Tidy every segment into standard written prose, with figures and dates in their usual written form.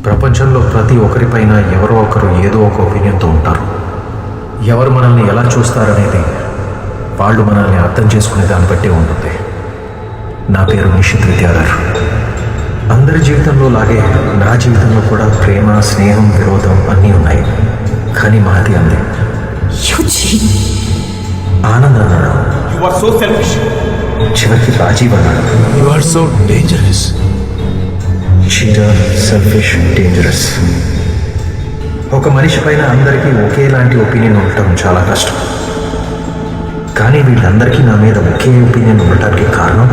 ప్రపంచంలో ప్రతి ఒక్కరిపైన ఎవరో ఒకరు ఏదో ఒక ఒపీనియన్తో ఉంటారు. ఎవరు మనల్ని ఎలా చూస్తారనేది వాళ్ళు మనల్ని అర్థం చేసుకునే దాన్ని బట్టి ఉంటుంది. నా పేరు నిషిత్ విద్యాధర్. అందరి జీవితంలో లాగే నా జీవితంలో కూడా ప్రేమ, స్నేహం, విరోధం అన్నీ ఉన్నాయి. కానీ మాది అంది. ఆనంద్ అన్నాడు. చివరికి రాజీవ్ అన్నాడు. You are so dangerous. Cheater, selfish, dangerous. ఒక మనిషి పైన అందరికీ ఒకేలాంటి ఒపీనియన్ ఉండటం చాలా కష్టం. కానీ వీళ్ళందరికీ నా మీద ఒకే ఒపీనియన్ ఉండటానికి కారణం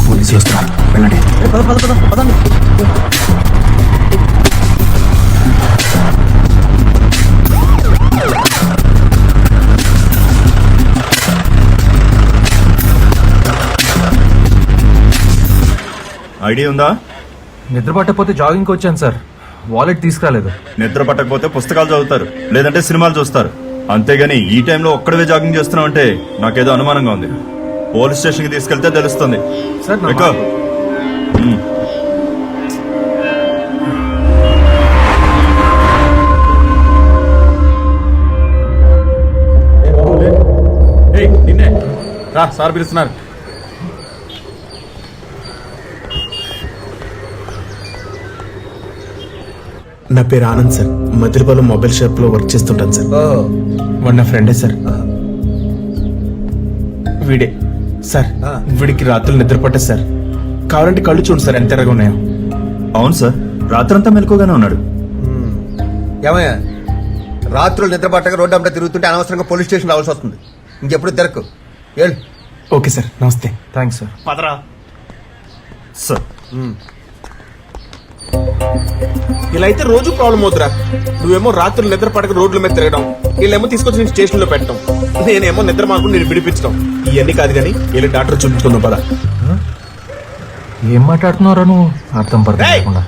పోలీసులు వస్తున్నారు, వెళ్ళండి. పదండి. ఐడియా ఉందా? నిద్ర పట్టకపోతే జాగింగ్కి వచ్చాను సార్. వాలెట్ తీసుకురాలేదు. నిద్ర పట్టకపోతే పుస్తకాలు చదువుతారు, లేదంటే సినిమాలు చూస్తారు. అంతేగాని ఈ టైంలో ఒక్కడవే జాగింగ్ చేస్తున్నావు అంటే నాకేదో అనుమానంగా ఉంది. పోలీస్ స్టేషన్కి తీసుకెళ్తే తెలుస్తుంది. సార్ ఎక్కువ. నిన్నే రా, సార్ పిలుస్తున్నారు. నా పేరు ఆనంద్ సార్. మధురపాలెం మొబైల్ షాప్ లో వర్క్ చేస్తుంటాను సార్. వాడు నా ఫ్రెండే సార్. వీడే సార్. వీడికి రాత్రులు నిద్ర పట్టదు సార్. కావాలంటే కళ్ళు చూడండి సార్, ఎంత ఎర్రగా ఉన్నాయో. అవును సార్, రాత్రంతా మెలకుగానే ఉన్నాడు. ఏమయ్యా, రాత్రులు నిద్ర పట్టక రోడ్డు అంతా తిరుగుతుంటే అనవసరంగా పోలీస్ స్టేషన్ రావాల్సి వస్తుంది. ఇంకెప్పుడు తెరకు ఏళ్ళు. ఓకే సార్, నమస్తే. Thanks sir. పదరా సార్. ఇలా అయితే రోజు ప్రాబ్లం అవుతురా. నువ్వేమో రాత్రులు నిద్ర పడక రోడ్ల మీద తిరగడం, వీళ్ళేమో తీసుకొచ్చి నేను స్టేషన్ లో పెట్టడం, నేనేమో నిద్ర మాకు నేను విడిపించడం. ఇవన్నీ కాదు కానీ వెళ్ళి డాక్టర్ చూపించుకుందాం పద. ఏం మాట్లాడుతున్నారా నువ్వు? అర్థం పడకుండా.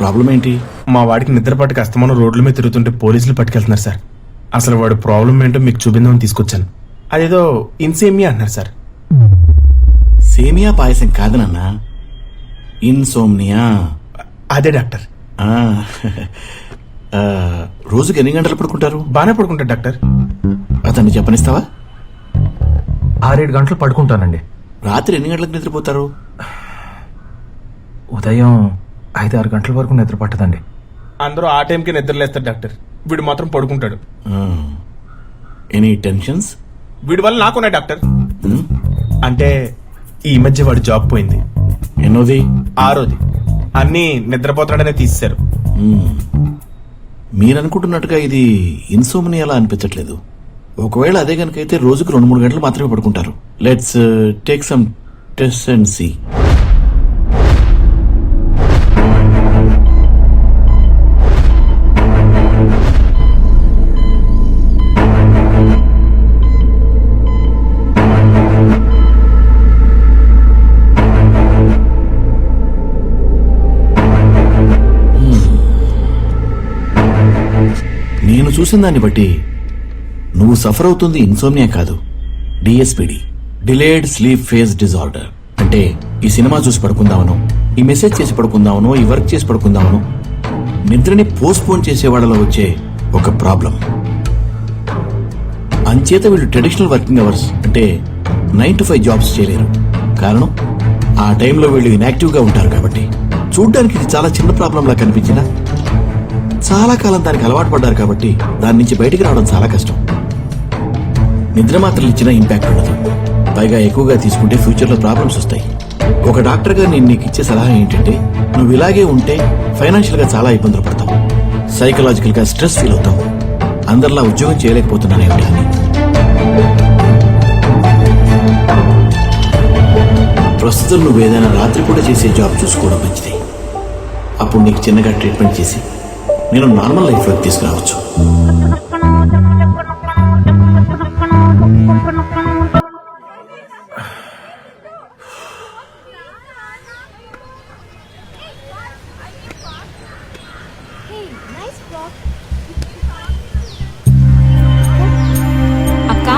ప్రాబ్లం ఏంటి? మా వాడికి నిద్ర పట్టక అస్తమానం రోడ్ల మీద తిరుగుతుంటే పోలీసులు పట్టుకెళ్తున్నారు సార్. అసలు వాడు ప్రాబ్లం ఏంటో మీకు చూపిందామని తీసుకొచ్చాను. అదేదో ఇన్సేమియా అన్నారు సార్. సేమియా పాయసం కాదు నాన్న, ఇన్సోమ్నియా. అదే డాక్టర్. రోజుకి ఎన్ని గంటలు పడుకుంటారు? బాగానే పడుకుంటాడు డాక్టర్. అతన్ని చెప్పనిస్తావా? 6-7 గంటలు పడుకుంటానండి. రాత్రి ఎన్ని గంటలకు నిద్రపోతారు? ఉదయం 5-6 గంటల వరకు నిద్ర పట్టదండి. అందరూ ఆ టైంకి నిద్రలేస్తారు డాక్టర్. వీడు మాత్రం పడుకుంటాడు. Any tensions? వీడి వల్ల నాకున్నాయి డాక్టర్. అంటే ఈ మధ్య వాడి జాబ్ పోయింది. ఎన్నోది? 6ది. అన్ని నిద్రపోతాడనే తీసేశారు. మీరనుకుంటున్నట్టుగా ఇది ఇన్సోమ్నియాలా అనిపించట్లేదు. ఒకవేళ అదే కనుకైతే రోజుకు 2-3 గంటలు మాత్రమే పడుకుంటారు. Let's take some test and see. నేను చూసిన దాన్ని బట్టి నువ్వు సఫర్ అవుతుంది ఇన్సోమ్నియా కాదు, DSPD, delayed sleep phase disorder. అంటే ఈ సినిమా చూసి పడుకుందామనో, ఈ మెసేజ్ చేసి పడుకుందామనో, ఈ వర్క్ చేసి పడుకుందామనో నిద్రని పోస్ట్పోన్ చేసే వాళ్ళలో వచ్చే ఒక ప్రాబ్లం. అంచేత వీళ్ళు ట్రెడిషనల్ వర్కింగ్ అవర్స్ అంటే 9 to 5 జాబ్స్ చేయలేరు. కారణం ఆ టైంలో వీళ్ళు ఇన్యాక్టివ్గా ఉంటారు కాబట్టి. చూడ్డానికి ఇది చాలా చిన్న ప్రాబ్లంలా కనిపించినా చాలా కాలం దానికి అలవాటు పడ్డారు కాబట్టి దాని నుంచి బయటికి రావడం చాలా కష్టం. నిద్ర మాత్రలు ఇచ్చిన ఇంపాక్ట్ ఉండదు. పైగా ఎక్కువగా తీసుకుంటే ఫ్యూచర్లో ప్రాబ్లమ్స్ వస్తాయి. ఒక డాక్టర్గా నేను నీకు ఇచ్చే సలహా ఏంటంటే, నువ్వు ఇలాగే ఉంటే ఫైనాన్షియల్గా చాలా ఇబ్బందులు పడతావు, సైకలాజికల్గా స్ట్రెస్ ఫీల్ అవుతావు. అందరిలా ఉద్యోగం చేయలేకపోతున్నానేమిటి అని. ప్రస్తుతం నువ్వు ఏదైనా రాత్రిపూట చేసే జాబ్ చూసుకోవడం మంచిది. అప్పుడు నీకు చిన్నగా ట్రీట్మెంట్ చేసి నేను నార్మల్ లైఫ్లోకి తీసుకురావచ్చు. అక్క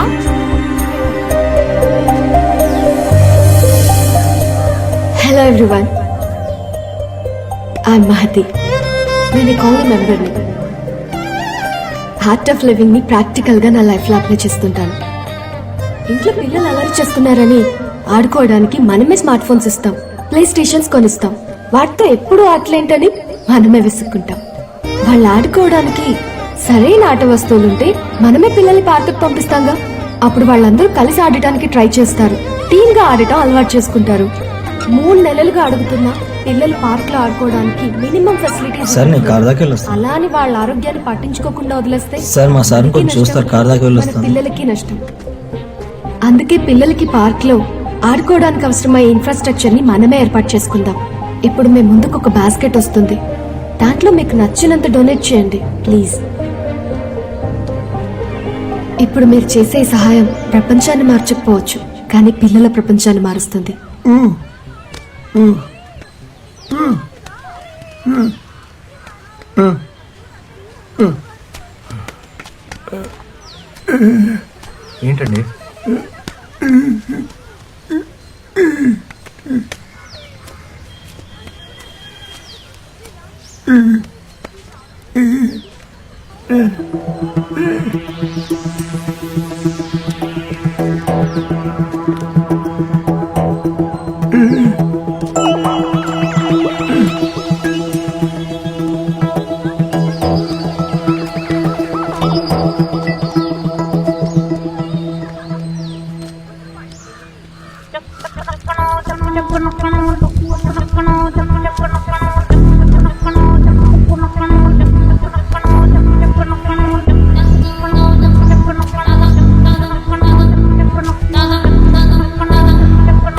హలో ఎవ్రీవన్, ఐఎమ్ మహతి. నేను కాలనీ మెంబర్ని. హార్ట్ ఆఫ్ లివింగ్ ని ప్రాక్టికల్ గా నా లైఫ్ లో అప్లై చేస్తుంటాను. ఇంట్లో పిల్లలు అలరి చేస్తున్నారని ఆడుకోవడానికి మనమే స్మార్ట్ ఫోన్స్ ఇస్తాం, ప్లే స్టేషన్స్ కొనిస్తాం. వాటితో ఎప్పుడు ఆటలేంటని మనమే విసుక్కుంటాం. వాళ్ళు ఆడుకోవడానికి సరైన ఆట వస్తువులుంటే మనమే పిల్లల్ని పార్కుకు పంపిస్తాంగా. అప్పుడు వాళ్ళందరూ కలిసి ఆడటానికి ట్రై చేస్తారు, టీమ్ గా ఆడటం అలవాటు చేసుకుంటారు. 3 నెలలుగా అడుగుతున్నా పిల్లలు పార్క్ లో ఆడుకోవడానికి మినిమం ఫెసిలిటీస్. సార్ నేను కార్ దాకా వెళ్ళొస్తాను. అలా అని వాళ్ళ ఆరోగ్యాన్ని పట్టించుకోకుండా వదిలేస్తే సార్ మా సార్ మనకి కొంచెం నష్టం, చూస్తారు, కార్ దాకా మన వెళ్ళొస్తాను. పిల్లలకి నష్టం. అందుకే పిల్లలకి పార్క్ లో ఆడుకోవడానికి అవసరమయ్యే ఇన్ఫ్రాస్ట్రక్చర్ ని మనమే ఏర్పాటు చేసుకుందాం. ఇప్పుడు మీ ముందుకు ఒక బాస్కెట్ వస్తుంది, దాంట్లో మీకు నచ్చినంత డొనేట్ చేయండి ప్లీజ్. ఇప్పుడు మీరు చేసే ఈ సహాయం ప్రపంచాన్ని మార్చకపోవచ్చు, కానీ పిల్లల ప్రపంచాన్ని మారుస్తుంది. ఏంటండి?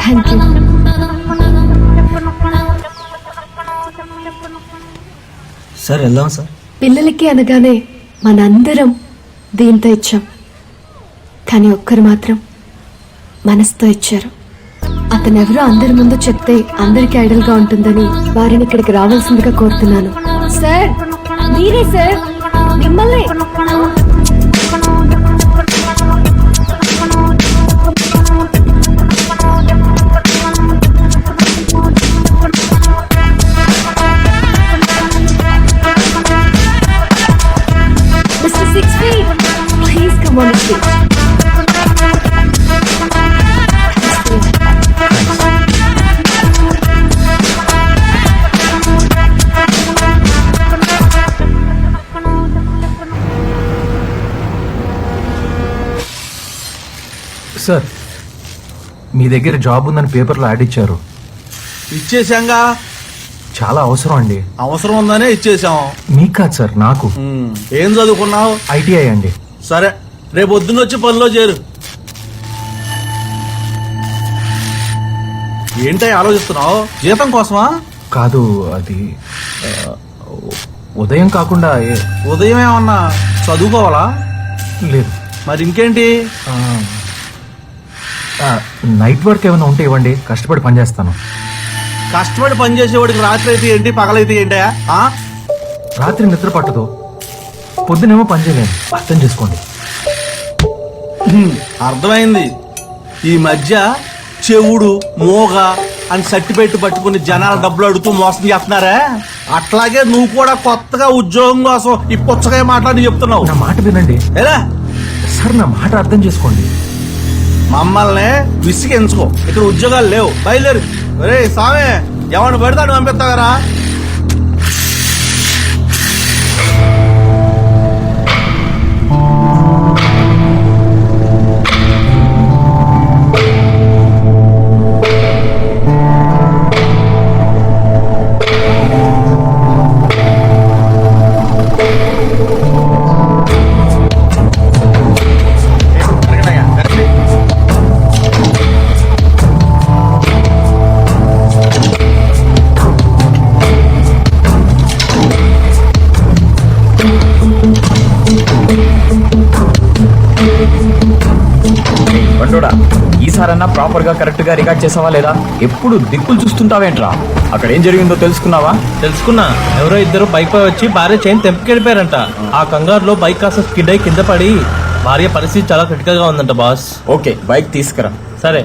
Thank you. సార్ వెళ్దాం సార్. పిల్లలకి అనగానే మనందరం దీంతో ఇచ్చాం, కానీ ఒక్కరు మాత్రం మనసుతో ఇచ్చారు. అతనెవరో అందరి ముందు చెప్తే అందరికి ఐడల్ గా ఉంటుందని వారిని ఇక్కడికి రావాల్సిందిగా కోరుతున్నాను. సార్ మీరే సార్, మిమ్మల్ని. Mr. 6 feet, please come on the stage. Sir, మీ దగ్గర జాబ్ ఉందని పేపర్లో యాడ్ ఇచ్చారు. ఇచ్చేసాంగా. చాలా అవసరం అండి. అవసరం ఉందనే ఇచ్చేసాం. మీకు కాదు సార్, నాకు. ఏం చదువుకున్నావు? ఐటీఐ అండి. సరే, రేపు పొద్దున్న వచ్చి పనిలో చేరు. ఏంటో ఆలోచిస్తున్నావు? జీతం కోసమా? కాదు, అది ఉదయం కాకుండా ఉదయం ఏమన్నా చదువుకోవాలా? లేదు. మరి ఇంకేంటి? నైట్ వర్క్ ఏమైనా ఉంటే ఇవ్వండి, కష్టపడి పని చేస్తాను. కష్టపడి పనిచేసేవాడికి రాత్రి అయితే ఏంటి, పగలైతే ఏంటయా? రాత్రి నిద్ర పట్టదు, పొద్దునేమో పని చేయలేను. అర్థం చేసుకోండి. అర్థమైంది. ఈ మధ్య చెవుడు మోగ అని సర్టిఫికెట్ పట్టుకుని జనాల డబ్బులు అడుగుతూ మోసం చేస్తున్నారా? అట్లాగే నువ్వు కూడా కొత్తగా ఉద్యోగం కోసం ఈ పుచ్చగా మాట్లాడి చెప్తున్నావు. నా మాట వినండి. ఎలా సార్, నా మాట అర్థం చేసుకోండి. మమ్మల్ని విసిగించుకో. ఇక్కడ ఉద్యోగాలు లేవు, బయలుదేరు. ఒరే సామే, ఎవరిని పెడతాడు పంపిస్తావరా? బండోడా ఈసారన్నా ప్రాపర్ గా కరెక్ట్ గా రికార్డ్ చేసావా లేదా? ఎప్పుడు దిక్కులు చూస్తుంటావేంట్రా? అక్కడ ఏం జరిగిందో తెలుసుకున్నావా? తెలుసుకున్నా. ఎవరో ఇద్దరు బైక్ పై వచ్చి భార్య చైన్ తెంపుకెళ్ళిపోయారంట. ఆ కంగారులో బైక్ కాస్త స్కిడ్ అయి కింద పడి భార్య పరిస్థితి చాలా క్రిటికల్ గా ఉందంట బాస్. ఓకే, బైక్ తీసుకురా. సరే.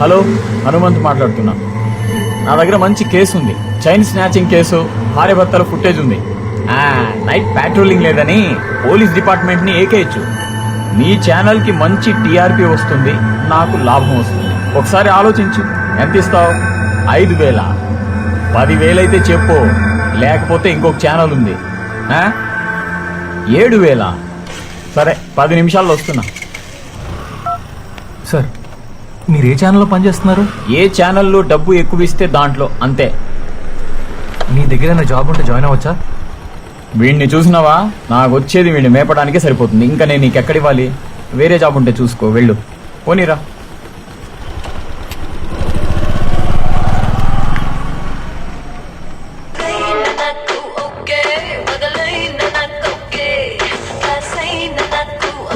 హలో, హనుమంత్ మాట్లాడుతున్నా. నా దగ్గర మంచి కేసు ఉంది, చైన్ స్నాచింగ్ కేసు, భార్య భర్తల ఫుటేజ్ ఉంది. నైట్ ప్యాట్రోలింగ్ లేదని పోలీస్ డిపార్ట్మెంట్ ని ఏకేయచ్చు. మీ ఛానల్ కి మంచి టీఆర్పీ వస్తుంది, నాకు లాభం వస్తుంది. ఒకసారి ఆలోచించు, ఎంత ఇస్తావు? 5,000? 10,000 అయితే చెప్పు, లేకపోతే ఇంకొక ఛానల్ ఉంది. 7,000? సరే, 10 నిమిషాల్లో వస్తున్నా. సార్, మీరు ఏ ఛానల్లో పనిచేస్తున్నారు? ఏ ఛానల్లో డబ్బు ఎక్కువ ఇస్తే దాంట్లో, అంతే. మీ దగ్గర జాబ్ ఉంటే జాయిన్ అవ్వచ్చా? వీడిని చూసినావా? నాకు వచ్చేది వీడిని మేపడానికే సరిపోతుంది. ఇంకా నేను నీకు ఎక్కడివ్వాలి? వేరే జాబ్ ఉంటే చూసుకో, వెళ్ళు. పోనీరా.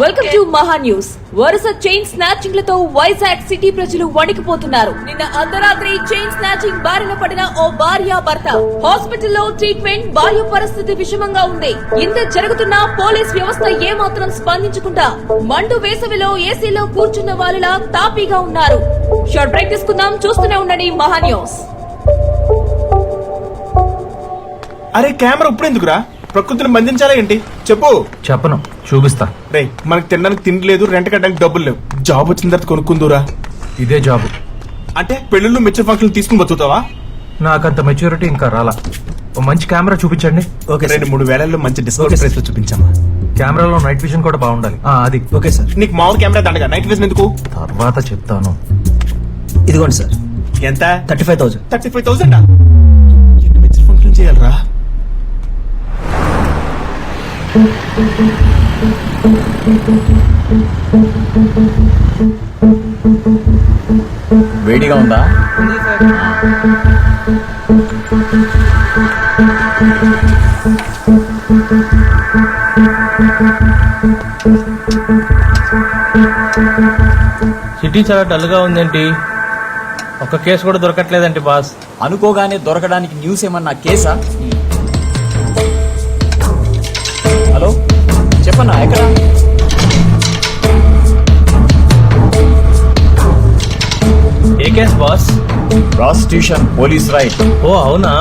వెల్కమ్ టు మహా న్యూస్. వరుస చైన్ స్నాచింగ్ లతో వైజాగ్ సిటీ ప్రజలు వణికిపోతున్నారు. నిన్న అర్ధరాత్రి చైన్ స్నాచింగ్ బారిన పడిన ఓ భార్య భర్త హాస్పిటల్లో ట్రీట్మెంట్. భార్య పరిస్థితి విషమంగా ఉంది. ఇంత జరుగుతున్నా పోలీస్ వ్యవస్థ ఏమాత్రం స్పందించకుండా మండు వేసవిలో ఏసీలో కూర్చున్న వాళ్ళలా తాపీగా ఉన్నారు. షార్ట్ బ్రేక్ తీసుకుందాం, చూస్తూనే ఉండండి మహా న్యూస్. అరే కెమెరా ఇప్పుడు ఎందుకురా? ప్రకృతిని బంధించాలా ఏంటి? చెప్పు. చెప్పను, చూపిస్తా. రే, మనకి తినడానికి తిండి లేదు, రెంట్ కట్టడానికి డబ్బులు లేవు. జాబ్ వచ్చిన తర్వాత కొనుక్కుందురా. ఇదే జాబు. అంటే పెళ్ళిళ్ళు మెచ్యూర్ ఫంక్షన్ తీసుకుని బతుకుతావా? నాకంత మెచ్యూరిటీ ఇంకా రాలా. ఓ మంచి కెమెరా చూపించండి. ఓకే, 2-3 వేలల్లో మంచి డిస్కౌంట్ ప్రైస్ లో చూపించామా? కెమెరాలో నైట్ విజన్ కూడా బాగుండాలి. అది ఓకే సార్. నీకు మామూలు కెమెరా దండగా, నైట్ విజన్ ఎందుకు? తర్వాత చెప్తాను. ఇదిగోండి సార్. ఎంత? 35,000. 35,000? ఎన్ని మెచ్యూర్ ఫంక్షన్ చేయాలరా? వేడిగా ఉందా? సిటీ చాలా డల్ గా ఉందేంటి? ఒక కేసు కూడా దొరకట్లేదండి బాస్. అనుకోగానే దొరకడానికి న్యూస్ ఏమన్నా కేసా? హలో, చెప్పన్నా, ఎక్కడ? ఏ case boss? Prostitution police raid. ఓ అవునా,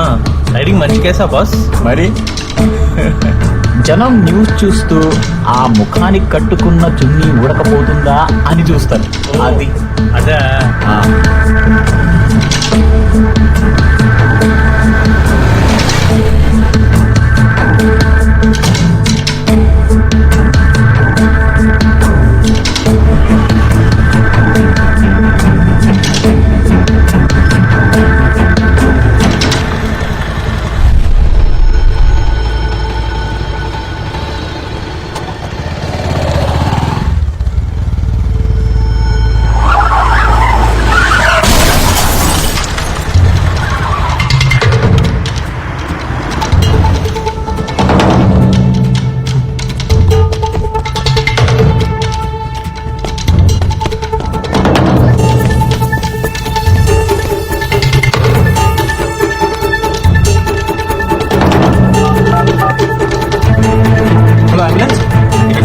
రైడింగ్ మంచి కేసా బాస్? మరి జనం న్యూస్ చూస్తూ ఆ ముఖానికి కట్టుకున్న చున్నీ ఉడకపోతుందా అని చూస్తారు. అది అదే. ఆ.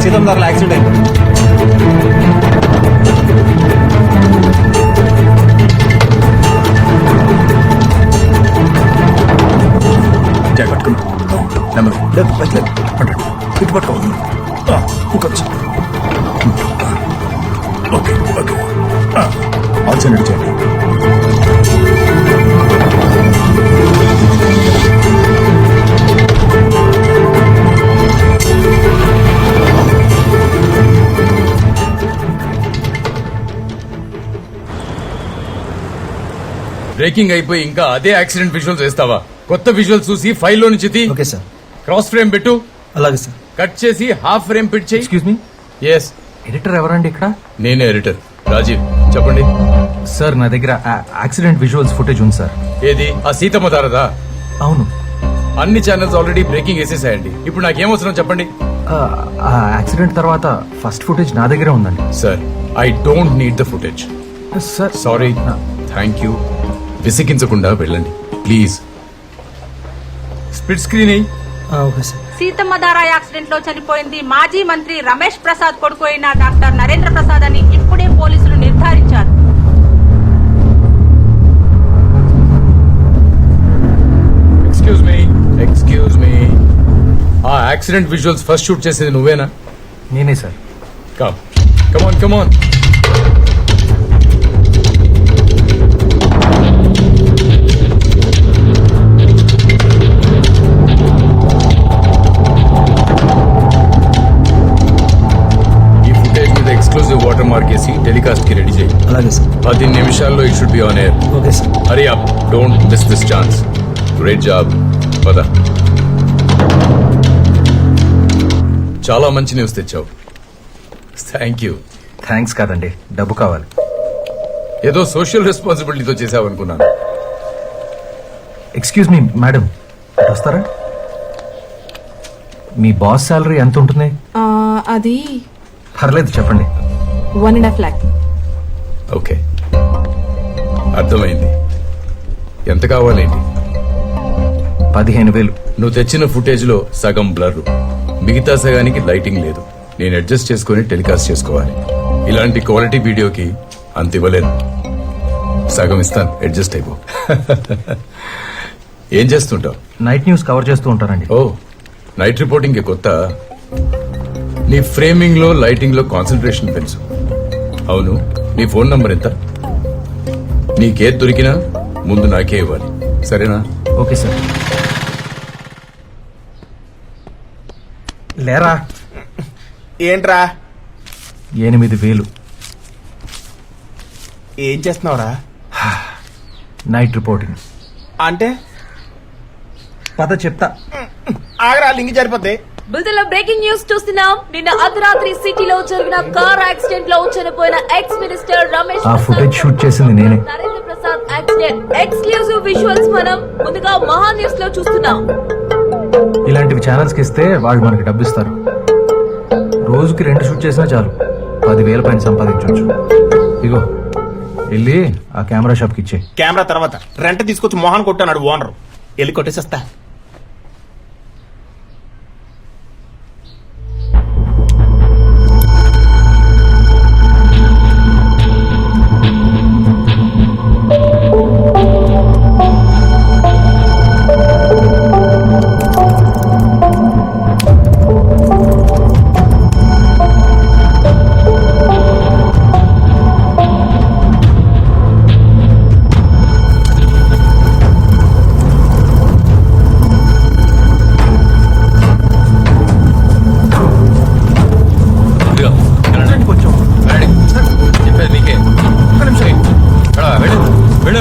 సీతందారుల యాక్సిడెంట్ అయింది. బ్రేకింగ్ అయిపోయి ఇంకా అదే యాక్సిడెంట్ విజువల్స్ వేస్తావా? కొత్త విజువల్స్ చూసి ఫైల్లో నుంచి తీ. Okay sir. క్రాస్ ఫ్రేమ్ పెట్టు. అలాగే సార్. కట్ చేసి హాఫ్ ఫ్రేమ్ పిట్ చేయి. ఎక్స్క్యూజ్ మీ, ఎస్, ఎడిటర్ ఎవరండి ఇక్కడ? నేనే ఎడిటర్ రాజీవ్. చెప్పండి సార్, నా దగ్గర యాక్సిడెంట్ విజువల్స్ ఫుటేజ్ ఉంది సార్. ఏది? ఆ సీతమ్మ తారదా? అవును. అన్ని ఛానల్స్ ఆల్రెడీ బ్రేకింగ్ వేసేసాయండి. ఇప్పుడు నాకేం అవసరం చెప్పండి. ఆ యాక్సిడెంట్ తర్వాత ఫస్ట్ ఫుటేజ్ నా దగ్గరే ఉందండి. Sir I don't need the footage. Sir sorry, thank you. విసిగించకుండా వెళ్ళండి ప్లీజ్. స్ప్లిట్ స్క్రీన్ అయ్యి. Okay sir. సీతమ్మధార యాక్సిడెంట్ లో చనిపోయింది మాజీ మంత్రి రమేష్ ప్రసాద్ కొడుకు అయిన డాక్టర్ నరేంద్ర ప్రసాద్ అని ఇప్పుడే పోలీసులు నిర్ధారించారు. Excuse me. ఆ యాక్సిడెంట్ విజువల్స్ ఫస్ట్ షూట్ చేసేది నువ్వేనా? నేనే సార్. Come on. ఈ ఫుటేజ్ మీద ఎక్స్క్లూజివ్ వాటర్ మార్క్ వేసి టెలికాస్ట్ కి రెడీ చేయి. అలాగే సార్. 10 నిమిషాల్లో it should be on air. Okay sir. Hurry up, don't miss this chance. Great job. పద. చాలా మంచి న్యూస్ తెచ్చావు. Thank you. థ్యాంక్స్ కాదండి, డబ్బు కావాలి. ఏదో సోషల్ రెస్పాన్సిబిలిటీతో చేసావనుకున్నాను. ఎక్స్క్యూజ్ మీ మేడం, ఇటు వస్తారా? మీ బాస్ శాలరీ ఎంత ఉంటుంది? అది పర్లేదు చెప్పండి. 1.5 lakh. ఓకే, అర్థమైంది. ఎంత కావాలేంటి? 15,000. నువ్వు తెచ్చిన ఫుటేజ్ లో సగం బ్లర్, మిగతా సగానికి లైటింగ్ లేదు. నేను అడ్జస్ట్ చేసుకుని టెలికాస్ట్ చేసుకోవాలి. ఇలాంటి క్వాలిటీ వీడియోకి అంత ఇవ్వలేను. సగం ఇస్తాను, అడ్జస్ట్ అయిపో. ఏం చేస్తుంటావు? నైట్ న్యూస్ కవర్ చేస్తూ ఉంటానండి. ఓ, నైట్ రిపోర్టింగ్ కి కొత్త. నీ ఫ్రేమింగ్ లో లైటింగ్ లో కాన్సన్ట్రేషన్ పెంచు. అవును, నీ ఫోన్ నంబర్ ఎంత? నీకేది దొరికినా ముందు నాకే ఇవ్వాలి, సరేనా? Okay sir. లేరా. ఏంట్రా? 8,000. ఏం చేస్తున్నావురా? Night reporting. అంటే పద చెప్తా. ఆగరా, లింగి జరిపోద్ది. బుల్తెలో బ్రేకింగ్ న్యూస్ చూస్తున్నాం. నిన్న అర్ధరాత్రి సిటీలో జరిగిన కార్ యాక్సిడెంట్ లో చనిపోయిన ఎక్స్ మినిస్టర్ రమేష్ ఆ ఫుటేజ్ షూట్ చేసింది నేనే. Narendra Prasad accident exclusive visuals మనం ముందుగా మహా న్యూస్ లో చూస్తున్నాం. ఇలాంటివి ఛానల్స్ కి ఇస్తే వాళ్ళు మనకి డబ్బు ఇస్తారు. రోజుకి 2 షూట్ చేసినా చాలు, 10,000 పైన సంపాదించవచ్చు. ఇగో వెళ్ళి ఆ కెమెరా షాప్ కి ఇచ్చే. కెమెరా తర్వాత రెంట్ తీసుకొచ్చి మోహన్ కొట్టాడు ఓనర్. వెళ్ళి కొట్టేసేస్తా. చెప్పేది మీకే. వెళ్ళు,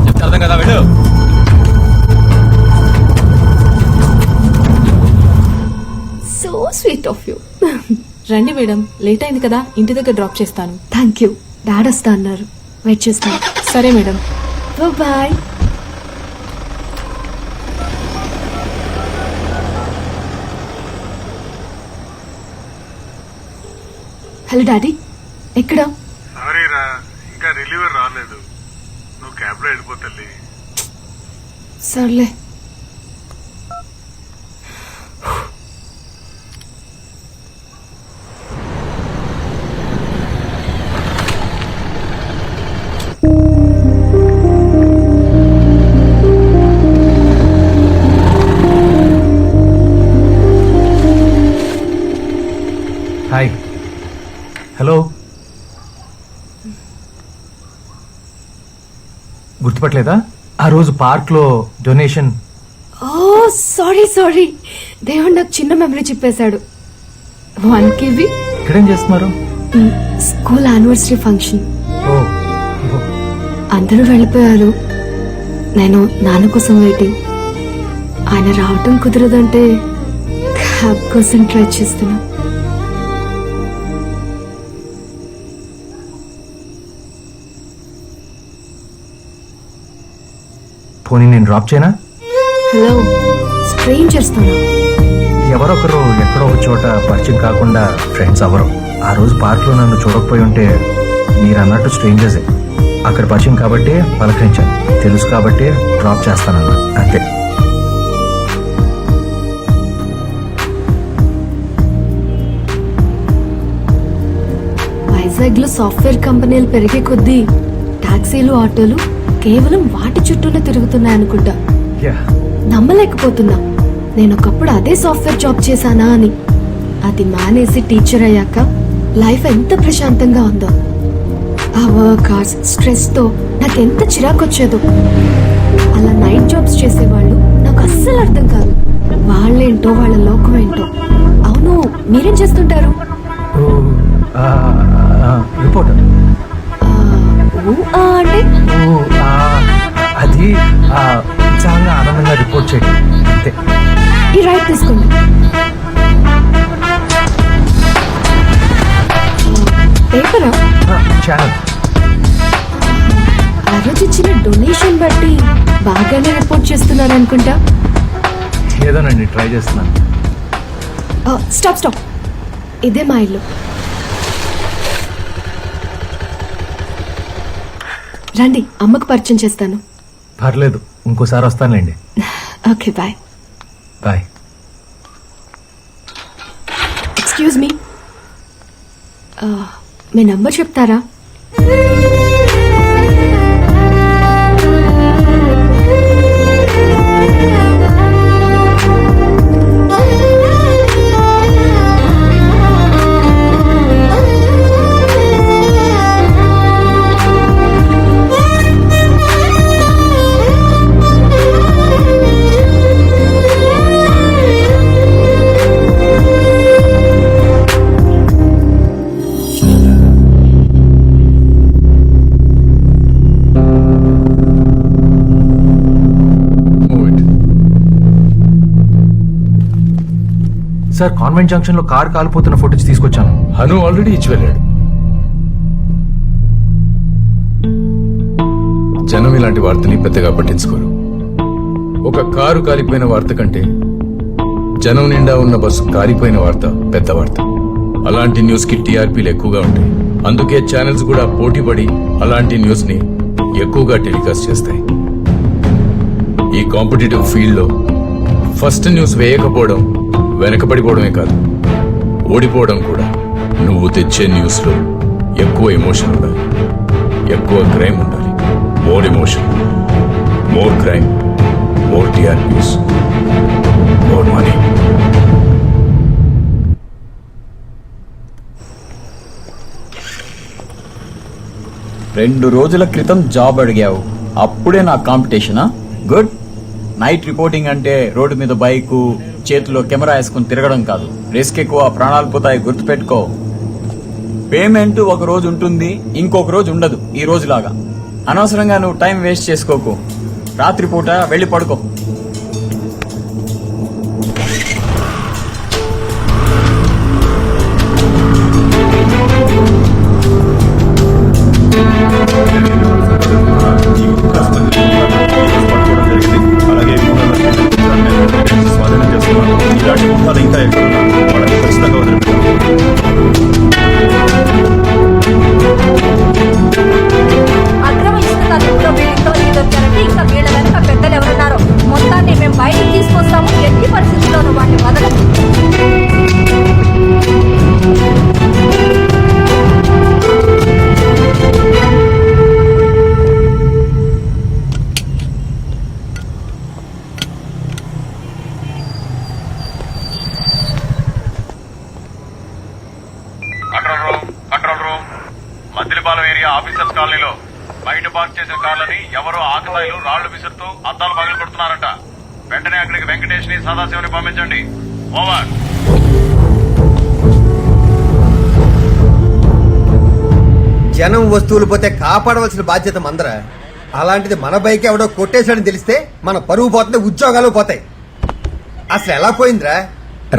చెప్తే అర్థం కదా, వెళ్ళు. So sweet of you. రండి మేడం, లేట్ అయింది కదా, ఇంటి దగ్గర డ్రాప్ చేస్తాను. Thank you. డాడ్ వస్తా అన్నారు, వెయిట్ చేస్తాను. సరే మేడం. బాయ్. హలో డాడీ, ఎక్కడ? సారీరా, ఇంకా రిలీవర్ రాలేదు. నువ్వు క్యాబ్ లో వెళ్ళిపోతల్లి. సర్లే. హాయ్. హలో. గుర్తుపట్టలేదా? ఆ రోజు పార్క్ లో డొనేషన్. ఓ సారీ. దేవుడు నాకు చిన్న మెమరీ చెప్పేశాడు. 1 kg. ఇక్కడేం చేస్తున్నారు? School anniversary function. ఓ, అందరూ వెళ్ళిపోయారు. నేను నాన్న కోసం వెయిటింగ్. ఆయన రావటం కుదరదంటే క్యాబ్ కోసం ట్రై చేస్తున్నా. పోనీ నేను డ్రాప్ చేయనా? Hello, strangers తోనా? ఎవరొకరు ఎక్కడో ఒక చోట పరిచయం కాకుండా ఫ్రెండ్స్ అవ్వరు. ఆ రోజు పార్క్లో నన్ను చూడకపోయి ఉంటే మీరు అన్నట్టు స్ట్రేంజర్సే. అక్కడ పరిచయం కాబట్టి పలకరించాను, తెలుసు కాబట్టి డ్రాప్ చేస్తానన్నా, అంతే. వైజాగ్లో సాఫ్ట్వేర్ కంపెనీలు పెరిగే కొద్దీ టాక్సీలు ఆటోలు కేవలం వాటి చుట్టూనే తిరుగుతున్నాయి అనుకుంటా. నమ్మలేకపోతున్నా నేను ఒకప్పుడు అదే సాఫ్ట్వేర్ జాబ్ చేశానా అని. అది మానేసి టీచర్ అయ్యాక లైఫ్ ఎంత ప్రశాంతంగా ఉందో. ఆ వర్క్ అవర్స్ స్ట్రెస్ తో నాకెంత చిరాకు వచ్చేదో. అలా నైట్ జాబ్స్ చేసేవాళ్ళు నాకు అస్సలు అర్థం కాదు. వాళ్ళేంటో వాళ్ళ లోకం ఏంటో. అవును, మీరేం చేస్తుంటారు? రిపోర్టర్. అంటే అది చాలా ఆనందంగా రిపోర్ట్ చేయడం, అంతే. ఈ రైట్ తీసుకోండి. పేపరా? ఛానల్. ఆ రోజు ఇచ్చిన డొనేషన్ బట్టి బాగానే రిపోర్ట్ చేస్తున్నారు అనుకుంటా. ఏదోనండి, ట్రై చేస్తున్నాను. స్టాప్ స్టాప్, ఇదే మా ఇల్లు. రండి, అమ్మకు పరిచయం చేస్తాను. పర్లేదు, ఇంకోసారి వస్తానులేండి. Okay, bye. Bye. Excuse me, మీ నంబర్ చెప్తారా? సార్, కాన్వెంట్ జంక్షన్ లో కార్ కాలిపోతున్న ఫోటోస్ తీసుకొచ్చాను. హను ఆల్రెడీ ఇచ్చి వెళ్ళాడు. జనం ఇలాంటి వార్తని పెద్దగా పట్టించుకోరు. ఒక కారు కాలిపోయిన వార్త కంటే జనం నిండా ఉన్న బస్సు కాలిపోయిన వార్త పెద్ద వార్త. అలాంటి న్యూస్ కి టీఆర్పీలు ఎక్కువగా ఉంటాయి. అందుకే ఛానల్స్ కూడా పోటీపడి అలాంటి న్యూస్ ని ఎక్కువగా టెలికాస్ట్ చేస్తాయి. ఈ కాంపిటేటివ్ ఫీల్డ్ లో ఫస్ట్ న్యూస్ వేయకపోవడం వెనకబడిపోవడమే కాదు, ఓడిపోవడం కూడా. నువ్వు తెచ్చే న్యూస్ లో ఎక్కువ ఎమోషన్ ఉండాలి, ఎక్కువ క్రైమ్ ఉండాలి. More emotion, more crime, more TRPs, more money. రెండు రోజుల క్రితం జాబ్ అడిగావు, అప్పుడే నా కాంపిటీషనా? గుడ్. నైట్ రిపోర్టింగ్ అంటే రోడ్డు మీద బైకు, చేతిలో కెమెరా వేసుకుని తిరగడం కాదు. రిస్క్ ఎక్కువ, ప్రాణాలు పోతాయి, గుర్తుపెట్టుకో. పేమెంట్ ఒక రోజు ఉంటుంది, ఇంకొక రోజు ఉండదు. ఈ రోజులాగా అనవసరంగా నువ్వు టైం వేస్ట్ చేసుకోకు. రాత్రిపూట వెళ్ళి పడుకో. అలాగే స్వాధీనం చేస్తున్నాను. ఇలాంటి ముఖాలు ఇంకా ఎక్కడున్నా వాళ్ళని ఖచ్చితంగా వదిలిపెట్టాను. అక్రమ ఇసుక తరలిలో వీళ్ళతో దొరికారంటే ఇంకా వీళ్ళ వెనక పెద్దలు ఎవరున్నారో మొత్తాన్ని మేము బయటకు తీసుకొస్తాము. ఎట్టి పరిస్థితుల్లోనూ వాటిని వదలము. Control room, Maddilapalem area officers కాలనీలో బయట పార్క్ చేసిన కార్లని ఎవరో ఆకతాయిలు రాళ్లు విసురుతూ అద్దాలు పగలు కొడుతున్నారట. వెంటనే అక్కడికి వెంకటేష్ ని సదాశివని పంపించండి. ఓవర్. జనం వస్తువులు పోతే కాపాడవలసిన బాధ్యత మందర. అలాంటిది మన బైక్ ఎవడో కొట్టేశాడని తెలిస్తే మన పరువు పోతుంది, ఉద్యోగాలు పోతాయి. అసలు ఎలా పోయిందిరా?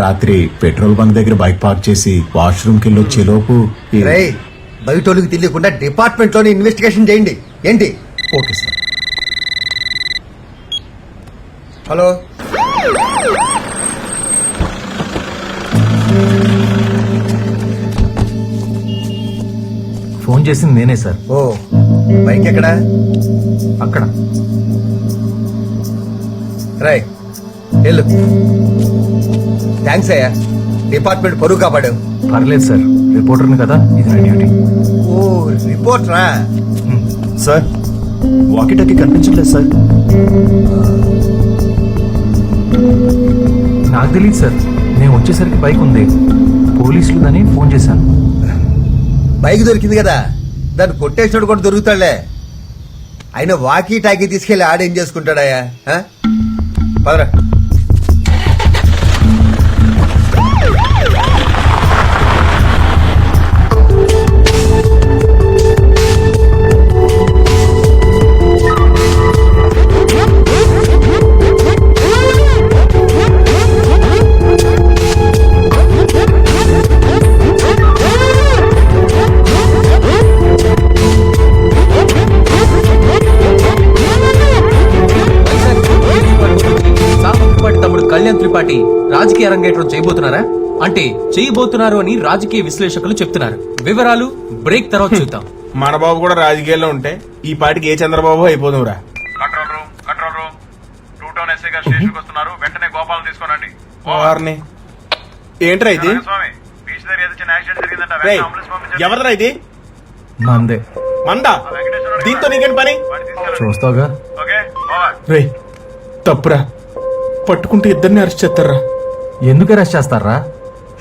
రాత్రి పెట్రోల్ బంక్ దగ్గర బైక్ పార్క్ చేసి వాష్రూమ్ కి వచ్చేలోపు రేయ్, బయటోళ్ళకి తెలియకుండా డిపార్ట్మెంట్ లోనే ఇన్వెస్టిగేషన్ చేయండి. ఏంటి? Okay sir. హలో, ఫోన్ చేసింది నేనే సార్. ఓ బైక్ ఎక్కడా? అక్కడ. రై వెళ్ళు. థ్యాంక్స్ అయ్యా, డిపార్ట్మెంట్ పరువు కాపాడావు. పర్లేదు సార్, రిపోర్టర్ని కదా, ఇది నా డ్యూటీ. ఓ రిపోర్టరా? సార్ వాకిటాకి కనిపించట్లేదు సార్. నాకు తెలియదు సార్, నేను వచ్చేసరికి బైక్ ఉంది, పోలీసులుదని ఫోన్ చేశాను. బైక్ దొరికింది కదా, దాన్ని కొట్టేసినోడు కూడా దొరుకుతాడులే. అయినా వాకీ టాకీ తీసుకెళ్లి ఆడేం చేసుకుంటాడయ్యా? ఆ? పదరా. తమ్ముడు కళ్యాణ్ త్రిపాఠి రాజకీయ అరంగేట్రం చేయబోతున్నారా అంటే చేయబోతున్నారు అని రాజకీయ విశ్లేషకులు చెప్తున్నారు. వివరాలు బ్రేక్ తర్వాత చూద్దాం. మన బాబు కూడా రాజకీయాల్లో ఉంటే ఈ పాటికి ఏ చంద్రబాబు అయిపోదురా. కంట్రోల్ రూమ్ 2 టౌన్ ఎస్ఐ గారు స్టేషన్కి వస్తున్నారు. వెంటనే గోపాలను తీసుకురండి. వారిని ఏంట్రా ఇది? స్వామి బీచ్ దగ్గర ఏదో చిన్న యాక్సిడెంట్ జరిగిందంట. రేయ్, వెంటనే అంబులెన్స్ పంపించండి. ఎవరిరా ఇది? మందే. మందా? దీంతో నీకేంటి పని? చూస్తావుగా. Okay over. రే తప్పురా, పట్టుకుంటే ఇద్దరిని అరెస్ట్ చేస్తారా? ఎందుకు అరెస్ట్ చేస్తారా?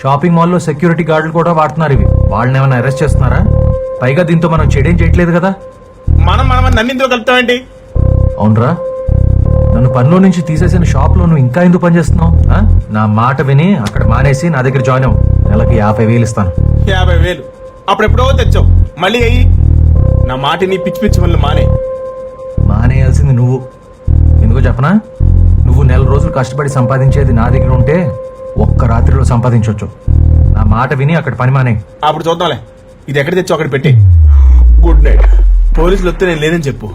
షాపింగ్ మాల్లో సెక్యూరిటీ గార్డులు కూడా వాడుతున్నారు ఇవి. వాళ్ళని ఏమైనా అరెస్ట్ చేస్తున్నారా? పైగా దీంతో మనం చెడేం చేయట్లేదు కదా. మనం నన్ను ఇందులో కలుపుతామేంటి? అవునరా, నన్ను పనిలో నుంచి తీసేసిన షాప్ లో నువ్వు ఇంకా ఎందుకు పనిచేస్తున్నావు? నా మాట విని అక్కడ మానేసి నా దగ్గర జాయిన్ అవ్వు. నెలకి 50,000 ఇస్తాను. 50,000 అప్పుడెప్పుడో తెచ్చావు, మళ్ళీ అయ్యి నా మాట నీ పిచ్చి పిచ్చి వల్ల మానేయాల్సింది నువ్వు. ఎందుకో చెప్పనా? నువ్వు నెల రోజులు కష్టపడి సంపాదించేది నా దగ్గర ఉంటే ఒక్క రాత్రిలో సంపాదించవచ్చు. నా మాట విని అక్కడ పని మానే. అప్పుడు చూద్దాంలే. ఇది ఎక్కడ తెచ్చావు అక్కడ పెట్టి. Good night. పోలీసులు వస్తే నేను లేదని చెప్పు.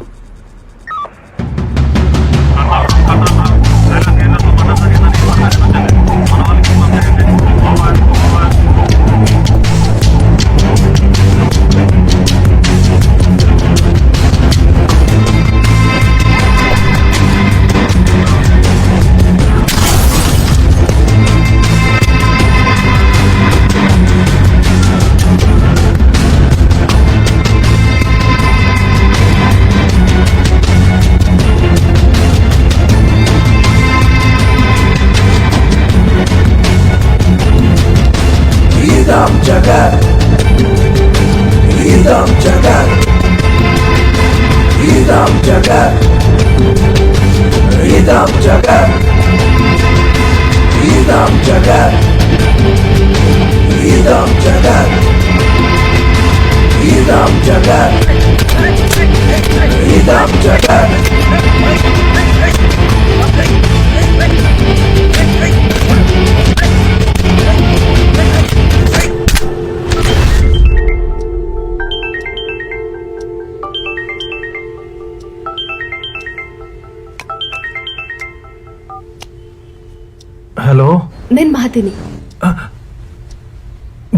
హలో, నేను మహతిని.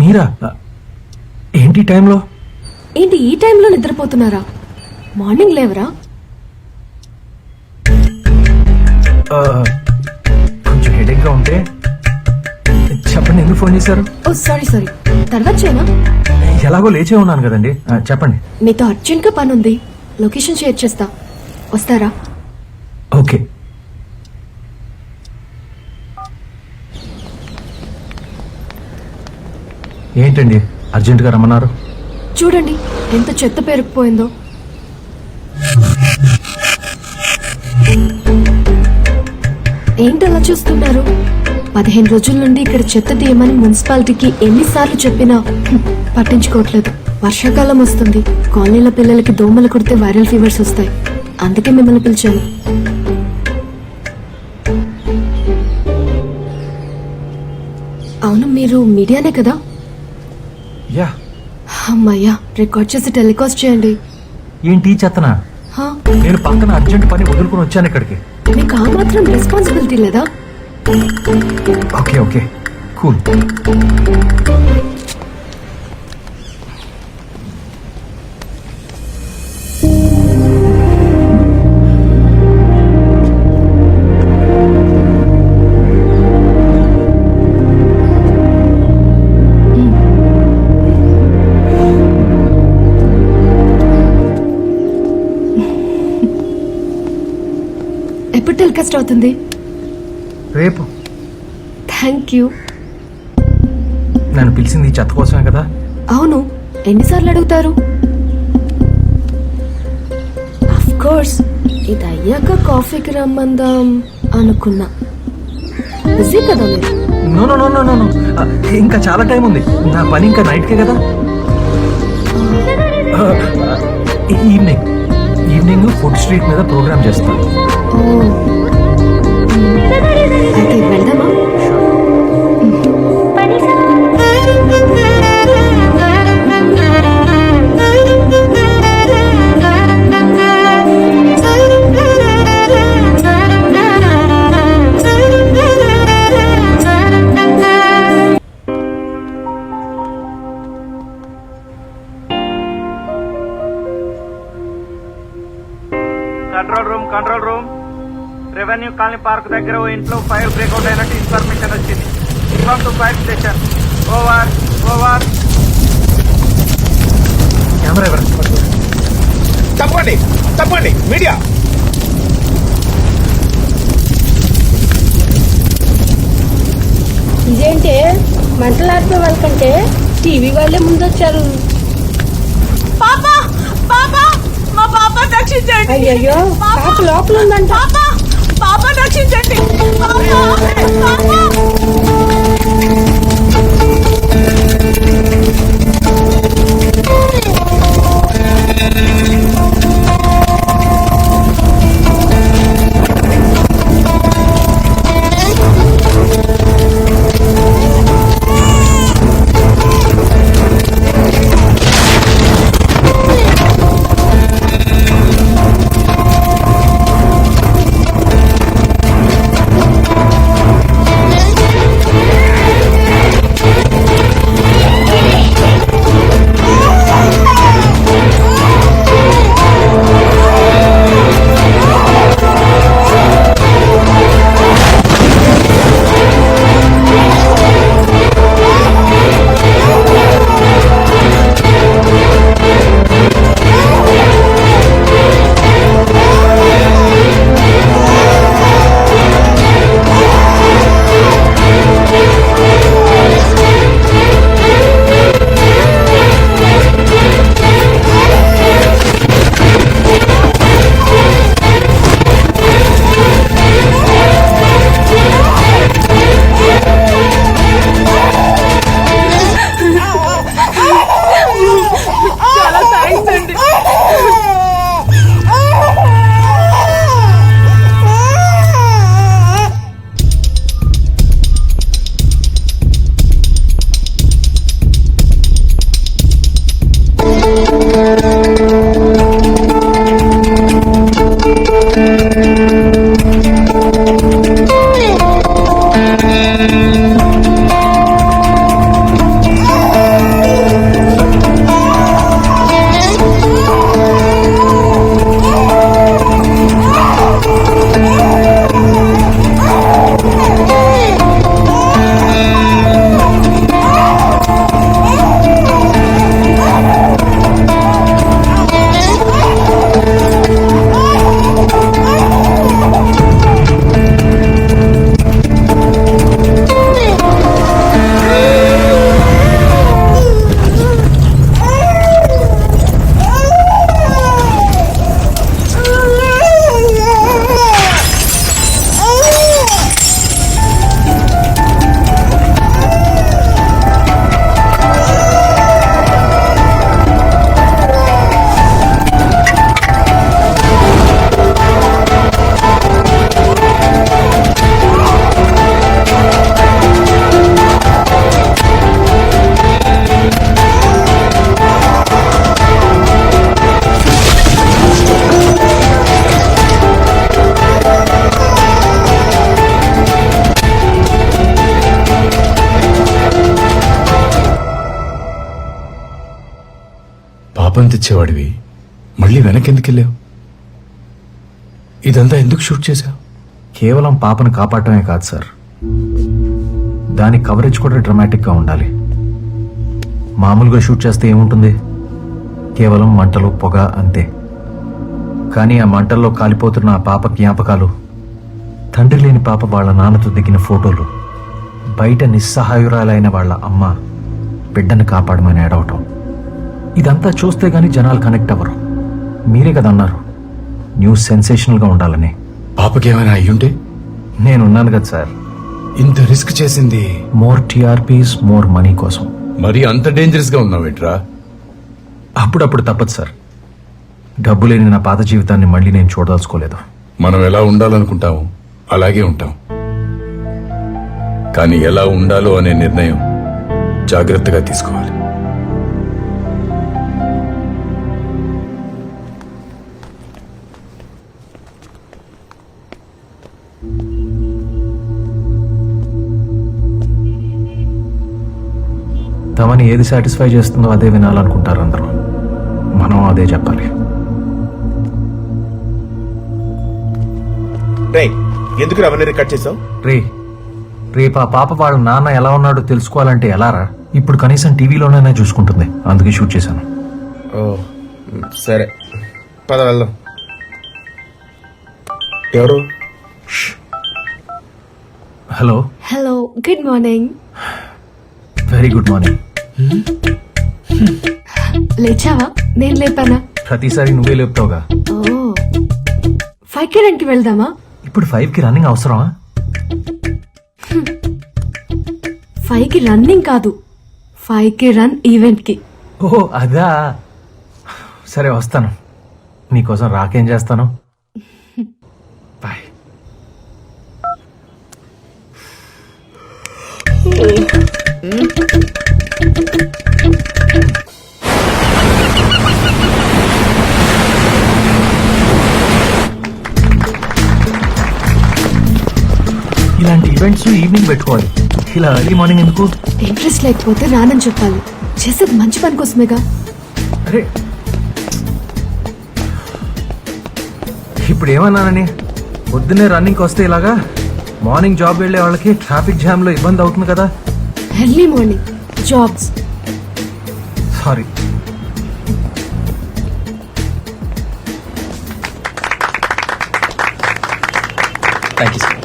మీరా? ఏంటి టైంలో? ఏంటి ఈ టైంలో నిద్రపోతున్నారా? మార్నింగ్ లేవరా? కొంచెం హెడేక్ గా ఉంటే చెప్పండి, ఎందుకు ఫోన్ చేశారు? ఓ సారీ తర్వాత చేయనా? ఎలాగో లేచే ఉన్నాను కదండి. చెప్పండి. మీతో అర్జెంట్ గా పని ఉంది, లొకేషన్ షేర్ చేస్తా, వస్తారా? ఓకే. ఏంటండి అర్జెంటుగా రమ్మన్నారు? చూడండి ఎంత చెత్త పేరుకుపోయిందో. ఏంటి అలా చూస్తున్నారు? 15 రోజుల నుండి ఇక్కడ చెత్త తీయమని మున్సిపాలిటీకి ఎన్నిసార్లు చెప్పినా పట్టించుకోవట్లేదు. వర్షాకాలం వస్తుంది, కాలనీల పిల్లలకి దోమలు కుడితే వైరల్ ఫీవర్స్ వస్తాయి. అందుకే మిమ్మల్ని పిలిచాను. అవును, మీరు మీడియానే కదా? యా. అమ్మయ్యా, రికార్డ్ చేసి టెలికాస్ట్ చేయండి. ఏంటి చెత్తనా? హా, నేను పక్కన అర్జెంట్ పని వదులుకుని వచ్చాను ఇక్కడికి. మీకు ఆ మాత్రం రెస్పాన్సిబిలిటీ లేదా? Okay okay cool. ఎప్పుడు టెలికాస్ట్ అవుతుంది? రేపు. Thank you. నన్ను పిలిచింది ఈ చెత్త కోసమే కదా? అవును, ఎన్నిసార్లు అడుగుతారు? అఫ్ కోర్స్, ఇది అయ్యాక కాఫీకి రమ్మందాం అనుకున్నా. బిజీ కదా మీరు? No no no no no no, ఇంకా చాలా టైం ఉంది. నా పని ఇంకా నైట్కే కదా. ఈవినింగ్ ఫుడ్ స్ట్రీట్ మీద ప్రోగ్రామ్ చేస్తాను. ఓ, అయితే వెళ్దామా? Control room, revenue colony park దగ్గర ఓ ఇంట్లో ఫైర్ బ్రేక్అవుట్ అయినట్టు ఇన్ఫర్మేషన్ వచ్చింది. Inform to fire station. Over over. Camera ఎవరు? తప్పండి తప్పండి మీడియా. ఇదేంటే మంటలాడితే వాళ్ళకంటే టీవీ వాళ్ళే ముందొచ్చారు. పాపా పాపా, మా పాప రక్షించండి. అయ్యయ్యో, పాప లోపల ఉందంట. పాప రక్షించండి. పాపం తెచ్చేవాడివి మళ్ళీ వెనకెందుకు వెళ్ళావు? ఇదంతా ఎందుకు షూట్ చేశావు? కేవలం పాపను కాపాడటమే కాదు సార్, దాని కవరేజ్ కూడా డ్రమాటిక్గా ఉండాలి. మామూలుగా షూట్ చేస్తే ఏముంటుంది, కేవలం మంటలు పొగ అంతే. కానీ ఆ మంటల్లో కాలిపోతున్న ఆ పాప జ్ఞాపకాలు తండ్రి లేని పాప వాళ్ళ నాన్నతో దిగిన ఫోటోలు, బయట నిస్సహాయురాలైన వాళ్ళ అమ్మ బిడ్డను కాపాడమని ఏడవటం, ఇదంతా చూస్తే గానీ జనాలు కనెక్ట్ అవ్వరు. మీరే కదా అన్నారు న్యూస్ సెన్సేషనల్గా ఉండాలని. పాపకేమైనా అయ్యుంటే? నేనున్నాను కదా సార్. ఇంత రిస్క్ చేసింది మోర్ టీఆర్పీస్, మోర్ మనీ కోసం. మరి అంత డేంజరస్ గా ఉన్నావేంట్రా? అప్పుడప్పుడు తప్పదు సార్. డబ్బు లేని నా పాత జీవితాన్ని మళ్ళీ నేను చూడదలుచుకోలేదు. మనం ఎలా ఉండాలనుకుంటాము అలాగే ఉంటాం, కానీ ఎలా ఉండాలో అనే నిర్ణయం జాగ్రత్తగా తీసుకోవాలి. తమని ఏది సాటిస్ఫై చేస్తుందో అదే వినాలనుకుంటారు అందరూ. మనం అదే చెప్పాలి. రే ఎందుకు అవన్నీ కట్ చేసావు? రేపు ఆ పాప వాళ్ళ నాన్న ఎలా ఉన్నాడో తెలుసుకోవాలంటే ఎలారా? ఇప్పుడు కనీసం టీవీలోనే చూసుకుంటుంది, అందుకే షూట్ చేశాను. ఓ సరే, పద వెళ్దాం. ఎవరు? Hello. Hello, good morning. Very good morning. లేచావా? నేను లేపానా? ప్రతిసారి నువ్వే లేపుతావుగా. ఓ, 5కి రన్కి వెళ్దామా? ఇప్పుడు 5కి రన్నింగ్ అవసరమా? 5కి రన్నింగ్ కాదు, 5కి రన్ ఈవెంట్ కి. ఓ అదా, సరే వస్తాను. నీకోసం రాకేం చేస్తాను. బాయ్. ఇలాంటి ఈవెంట్స్ ఈవినింగ్ పెట్టుకోవాలి, ఇలా ఎర్లీ మార్నింగ్ ఎందుకు? ఇంట్రెస్ట్ లేకపోతే రానని చెప్పాలి. చేసేది మంచి పని కోసమేగా. అరే ఇప్పుడు ఏమన్నానని? పొద్దున్నే రన్నింగ్కి వస్తే ఇలాగా? మార్నింగ్ జాబ్ వెళ్లే వాళ్ళకి ట్రాఫిక్ జామ్ లో ఇబ్బంది అవుతుంది కదా. Early morning jobs. Sorry. Thank you sir.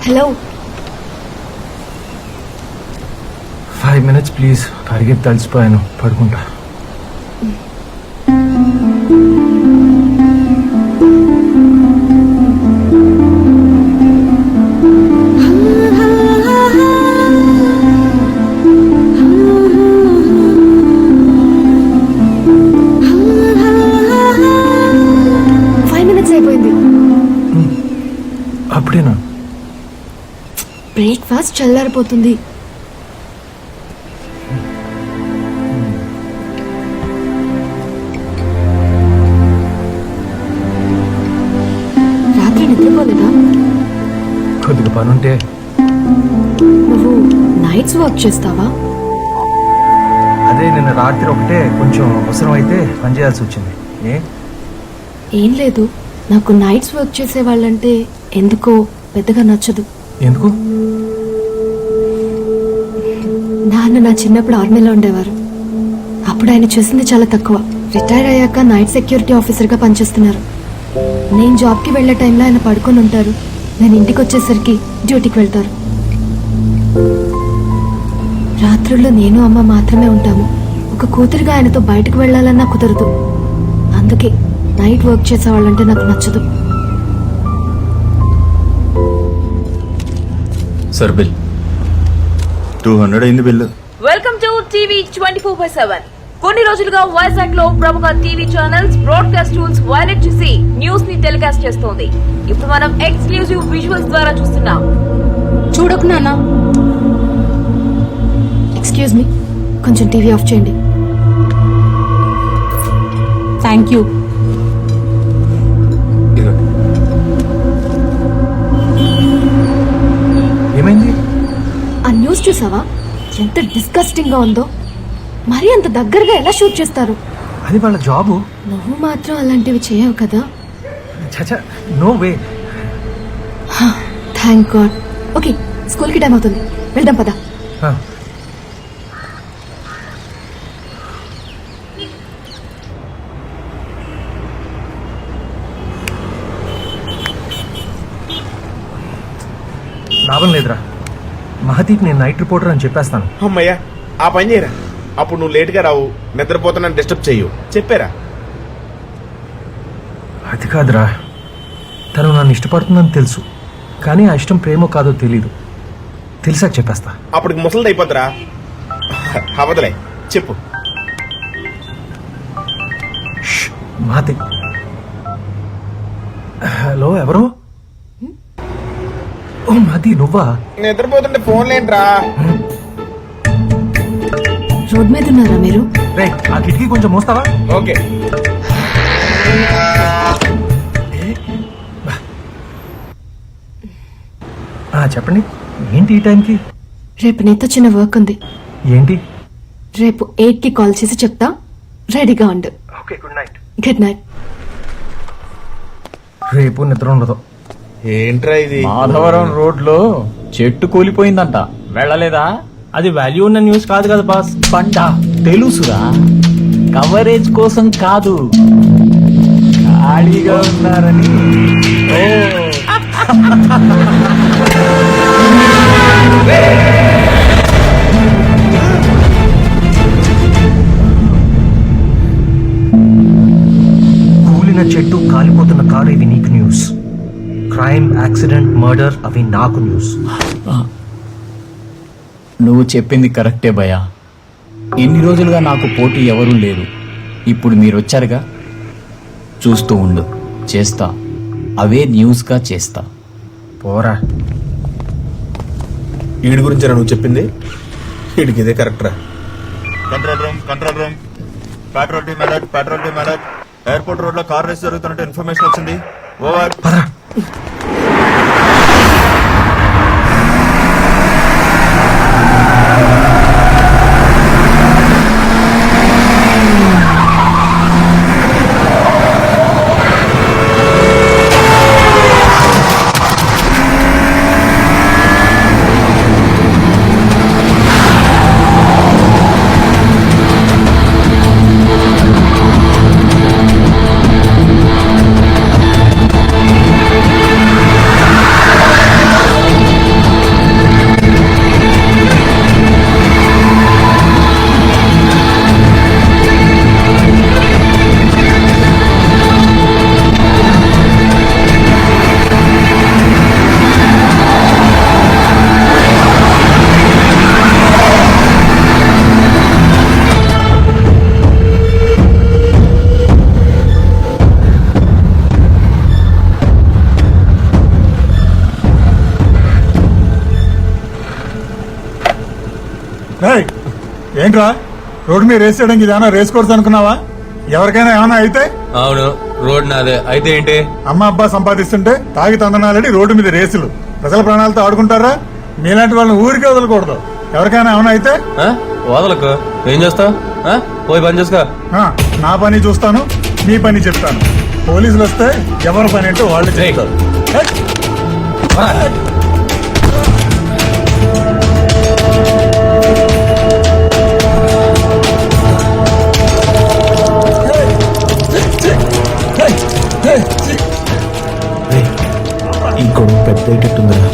Hello, 5 minutes please. పరిగెత్తి తలిసిపోయాను, పడుకుంటా. అప్పుడేనా? బ్రేక్ఫాస్ట్ చల్లారిపోతుంది. రాత్రి నిద్రపోలేదా? కొద్దిగా పనుంటే. నువ్వు నైట్స్ వర్క్ చేస్తావా? అదే నిన్న రాత్రి ఒకటే కొంచెం అవసరం అయితే పని చేయాల్సి వచ్చింది. ఏం లేదు, నాకు నైట్స్ వర్క్ చేసే వాళ్ళంటే ఎందుకో పెద్దగా నచ్చదు. ఎందుకు? నాన్న నా చిన్నప్పుడు ఆర్మీలో ఉండేవారు. అప్పుడు ఆయన చేసింది చాలా తక్కువ. రిటైర్ అయ్యాక నైట్ సెక్యూరిటీ ఆఫీసర్గా పనిచేస్తున్నారు. నేను జాబ్కి వెళ్లే టైంలో ఆయన పడుకొని ఉంటారు. నేను ఇంటికి వచ్చేసరికి డ్యూటీకి వెళ్తారు. రాత్రుల్లో నేను అమ్మ మాత్రమే ఉంటాము. ఒక కూతురిగా ఆయనతో బయటకు వెళ్లాలన్నా కుదరదు. అందుకే నైట్ వర్క్ చేసేవాళ్ళంటే నాకు నచ్చదు. సార్ బిల్ 200 అయింది బిల్లు. Welcome to TV 24/7. కొన్ని రోజులుగా వైజాగ్ లో ప్రముఖ TV channels broadcast tools violate చేసి న్యూస్ ని టెలికాస్ట్ చేస్తోంది. ఇప్పుడు మనం ఎక్స్క్లూజివ్ విజువల్స్ ద్వారా చూస్తున్నాం. చూడకు నాన్న. ఎక్స్క్యూజ్ మీ, కొంచెం టీవీ ఆఫ్ చేయండి. Thank you. ఏమైంది? ఆ న్యూస్ చూసావా? ఎంత డిస్గస్టింగ్ గా ఉందో. మరి అంత దగ్గరగా ఎలా షూట్ చేస్తారు? అది వాళ్ళ జాబు. నువ్వు మాత్రం అలాంటివి చేయవు కదా. చచా, no way. Thank God. Okay, స్కూల్కి టైం అవుతుంది, వెళ్దాం పదా. లాభం లేదురా. మహతీకి నేను నైట్ రిపోర్టర్ అని చెప్పేస్తాను. అమ్మయ్యా, ఆ పని చేయరా. అప్పుడు నువ్వు లేట్గా రావు, నిద్రపోతున్నాను డిస్టర్బ్ చెయ్యు. చెప్పారా? అది కాదురా, తను నన్ను ఇష్టపడుతుందని తెలుసు, కానీ ఆ ఇష్టం ప్రేమో కాదో తెలీదు. తెలిసాక చెప్పేస్తా. అప్పటికి ముసలిది అయిపోద్దిరా. అవదలే, చెప్పు. మహతి. హలో, ఎవరు? ఓ మహతి, నువ్వా? నిద్రపోతుంటే ఫోన్ లేంట్రా. రోడ్ మీద ఉన్నారా మీరు? రే, ఆ కిటికీ కొంచెం మోస్తావా? ఓకే. చెప్పండి, ఏంటి ఈ టైంకి? రేపు నీతో చిన్న వర్క్ ఉంది. ఏంటి? రేపు 8కి కాల్ చేసి చెప్తా, రెడీగా ఉండు. Okay, good night. Good night. రేపు నిద్ర ఉండదు. ఏంట్రా ఇది? మాధవరం రోడ్ లో చెట్టు కూలిపోయిందంట, వెళ్ళలేదా? అది వాల్యూ ఉన్న న్యూస్ కాదు కదా బాస్. పంట తెలుసురా, కవరేజ్ కోసం కాదు, ఖాళీగా ఉన్నారని. కూలిన చెట్టు, కాలిపోతున్న కారు, ఇవి నీకు న్యూస్. క్రైమ్, యాక్సిడెంట్, మర్డర్ అవి నాకు న్యూస్. నువ్వు చెప్పింది కరెక్టే భయ్యా. ఇన్ని రోజులుగా నాకు పోటీ ఎవరూ లేరు. ఇప్పుడు మీరు వచ్చారుగా, చూస్తూ ఉండు, చేస్తా. అవే న్యూస్గా చేస్తా. పోరా. వీడి గురించి నువ్వు చెప్పింది? వీడికి ఇదే కరెక్ట్ రా. Control room. Petrol team alert. Airport road లో కార్ రేస్ జరుగుతున్నట్టు ఇన్ఫర్మేషన్ వచ్చింది. ఓవర్. పదరా. ఏంట్రా రోడ్డు మీద రేస్ చేయడానికి ఇదేమన్నా రేస్ కోర్స్ అనుకున్నావా? ఎవరికైనా ఏమైనా అయితే? అవును, రోడ్ నాదే. అయితే ఏంటి? అమ్మ అబ్బా సంపాదిస్తుంటే తాగి తందనాలని రోడ్డు మీద రేసులు. ప్రజల ప్రాణాలతో ఆడుకుంటారా? మీలాంటి వాళ్ళని ఊరికే వదలకూడదు. ఎవరికైనా ఏమైనా అయితే వదలకు. ఏం చేస్తావు? పోయి పని చేసుకో. నా పని చూస్తాను, నీ పని చెప్తాను. పోలీసులు వస్తే ఎవరి పని ఏంటో వాళ్ళు చేస్తారు. ఈ గొడవ పెద్ద అయ్యేటట్టుందిరా.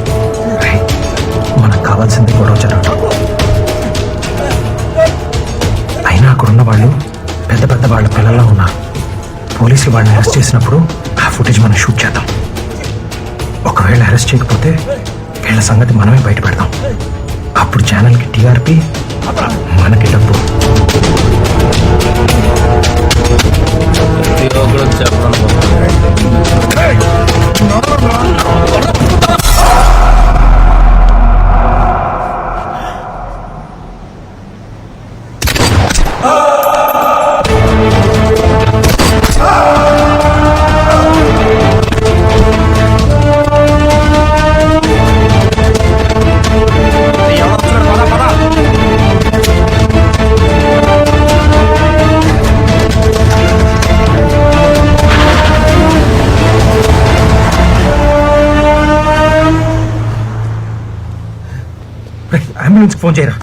మనకు కావాల్సింది గొడవ జరగడం. అయినా అక్కడున్న వాళ్ళు పెద్ద పెద్ద వాళ్ళ పిల్లల్లో ఉన్నారు. పోలీసులు వాళ్ళని అరెస్ట్ చేసినప్పుడు ఆ ఫుటేజ్ మనం షూట్ చేద్దాం. ఒకవేళ అరెస్ట్ చేయకపోతే వీళ్ళ సంగతి మనమే బయట పెడదాం. అప్పుడు ఛానల్కి టీఆర్పీ, మనకి డబ్బు. అంబులెన్స్కి ఫోన్ చేయరా.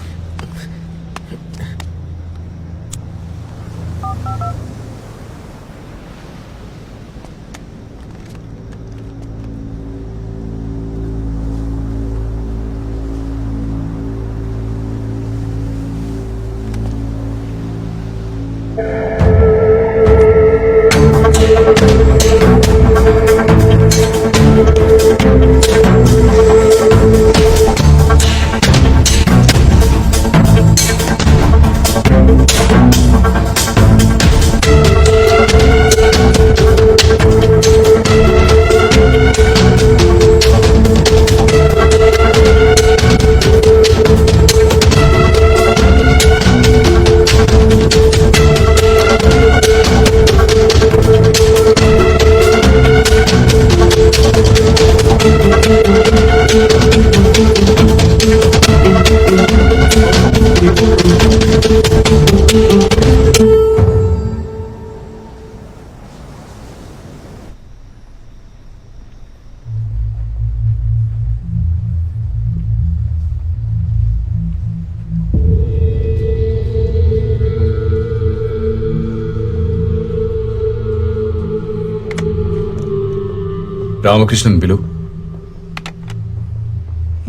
రామకృష్ణన్ పిలు.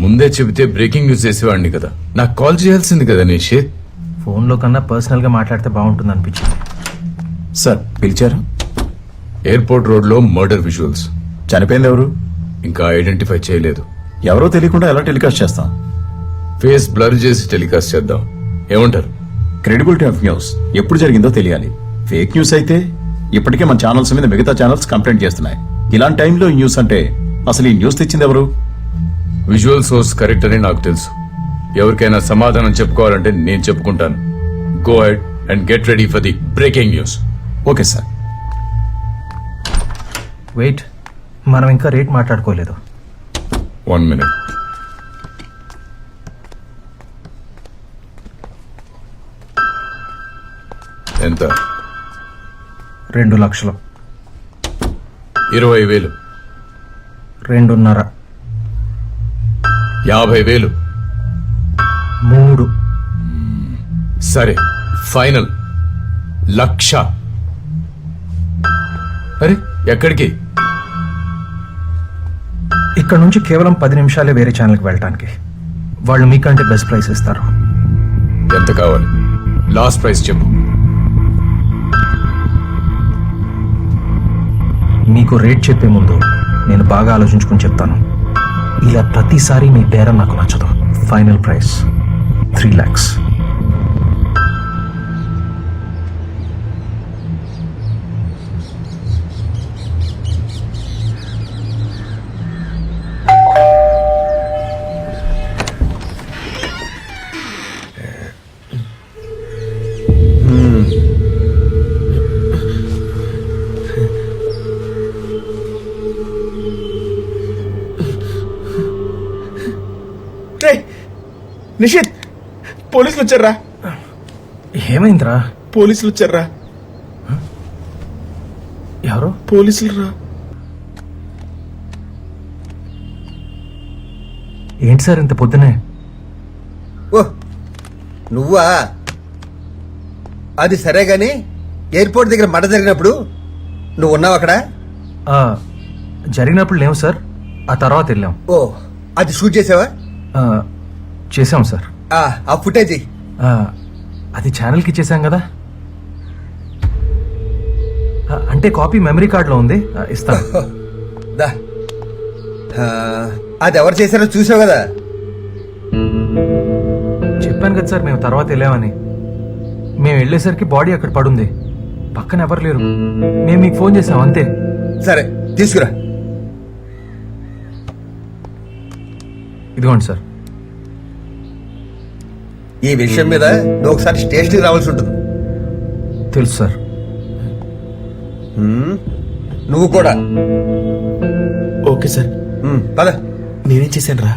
ముందే చెబితే బ్రేకింగ్ న్యూస్ చేసేవాడిని కదా. నాకు కాల్ చేయాల్సింది కదా నిషేధ్. ఫోన్లో కన్నా పర్సనల్గా మాట్లాడితే బాగుంటుంది అనిపించింది. సార్ పిలిచారు? ఎయిర్పోర్ట్ రోడ్లో మర్డర్ విజువల్స్. చనిపోయింది ఎవరు? ఇంకా ఐడెంటిఫై చేయలేదు. ఎవరో తెలియకుండా ఎలా టెలికాస్ట్ చేస్తాం? ఫేస్ బ్లర్ చేసి టెలికాస్ట్ చేద్దాం. ఏమంటారు? క్రెడిబిలిటీ ఆఫ్ న్యూస్ ఎప్పుడు జరిగిందో తెలియాలి. ఫేక్ న్యూస్ అయితే ఇప్పటికే మన ఛానల్స్ మీద మిగతా ఛానల్స్ కంప్లైంట్ చేస్తున్నాయి. ఇలాంటి టైంలో ఈ న్యూస్ అంటే అసలు ఈ న్యూస్ తెచ్చింది ఎవరు? విజువల్ సోర్స్ కరెక్ట్ అని నాకు తెలుసు. ఎవరికైనా సమాధానం చెప్పుకోవాలంటే నేను చెప్పుకుంటాను. Go ahead and get ready for the breaking news. Okay sir. Wait, మనం ఇంకా రేట్ మాట్లాడుకోలేదు. 1 minute. ఎంత? 2 లక్షలు. 20,000. 2.5. 50,000. 3. సరే, ఫైనల్ 1,00,000. అరే ఎక్కడికి? ఇక్కడ నుంచి కేవలం 10 నిమిషాలే వేరే ఛానల్కి వెళ్ళటానికి. వాళ్ళు మీకంటే బెస్ట్ ప్రైస్ ఇస్తారు. ఎంత కావాలి? లాస్ట్ ప్రైస్ చెప్పు. మీకు రేట్ చెప్పే ముందు నేను బాగా ఆలోచించుకుని చెప్తాను. ఇలా ప్రతిసారి మీ బేరం నాకు నచ్చదు. Final price 3 lakhs. నిషిత్, పోలీసులు వచ్చారా? ఏమైందిరా? పోలీసులు వచ్చారా? ఎవరు? పోలీసులు రా. ఏంటి సార్ ఇంత పొద్దునే? ఓ నువ్వా? అది సరే గాని ఎయిర్పోర్ట్ దగ్గర మడ జరిగినప్పుడు నువ్వు ఉన్నావు అక్కడ? ఆ, జరిగినప్పుడు లేవు సార్. ఆ తర్వాత వెళ్ళాం. ఓ అది షూట్ చేసావా? ఆ, చేసాం సార్. ఆ ఫుటేజ్ ఆ, అది ఛానల్కి ఇచ్చేసాం కదా. అంటే కాపీ మెమరీ కార్డులో ఉంది, ఇస్తాను. దా. అది ఎవరు చేశారో చూసావు కదా? చెప్పాను కదా సార్, మేము తర్వాత వెళ్ళామని. మేము వెళ్ళేసరికి బాడీ అక్కడ పడుంది, పక్కన ఎవరు లేరు. మేము మీకు ఫోన్ చేసాం అంతే. సరే తీసుకురా. ఇదిగోండి సార్. ఈ విషయం మీద నువ్వు ఒకసారి స్టేషన్కి రావాల్సి ఉంటుంది. తెలుసు సార్. నువ్వు కూడా. Okay sir. పద. నేనేం చేశాను రా?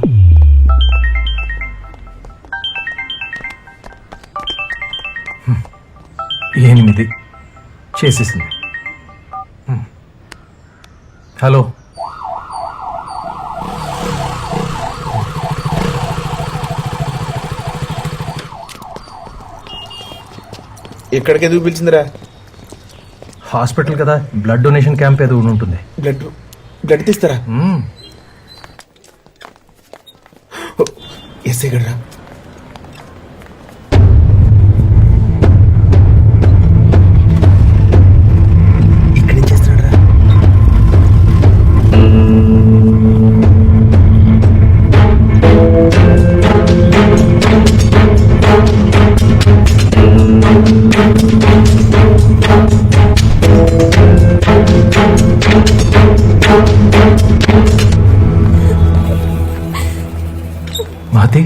ఎనిమిది చేసేసింది. హలో, ఎక్కడికి ఎందుకు పిలిచిందిరా? హాస్పిటల్ కదా, బ్లడ్ డొనేషన్ క్యాంప్ ఏదో ఉంటుంది. బ్లడ్ తీస్తారా? ఎస్ఐ గడ్రా. ఇక్కడేం చేస్తున్నాడు రా? మహతి,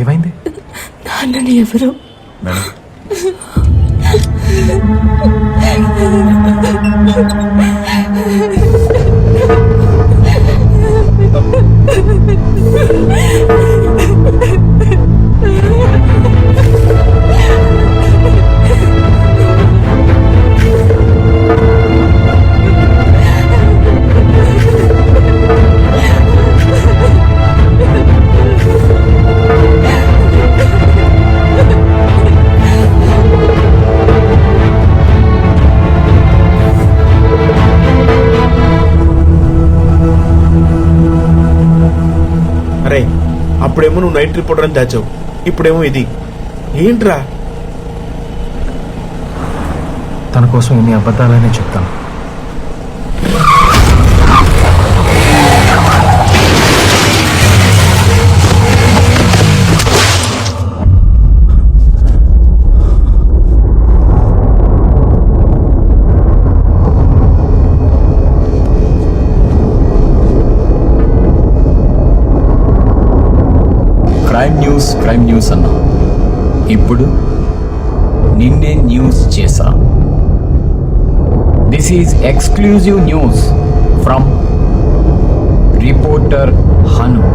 ఏమైంది? నాన్నని ఎవరు? మేడం, అప్పుడేమో నువ్వు నైట్ రిపోర్టర్ అని దాచావు, ఇప్పుడేమో ఇది ఏంట్రా? తన కోసం ఇన్ని అబద్ధాలనే చెప్తాను. క్రైమ్ న్యూస్ అన్నా, ఇప్పుడు నిన్నే న్యూస్ చేశా. This is exclusive news from reporter Hanu.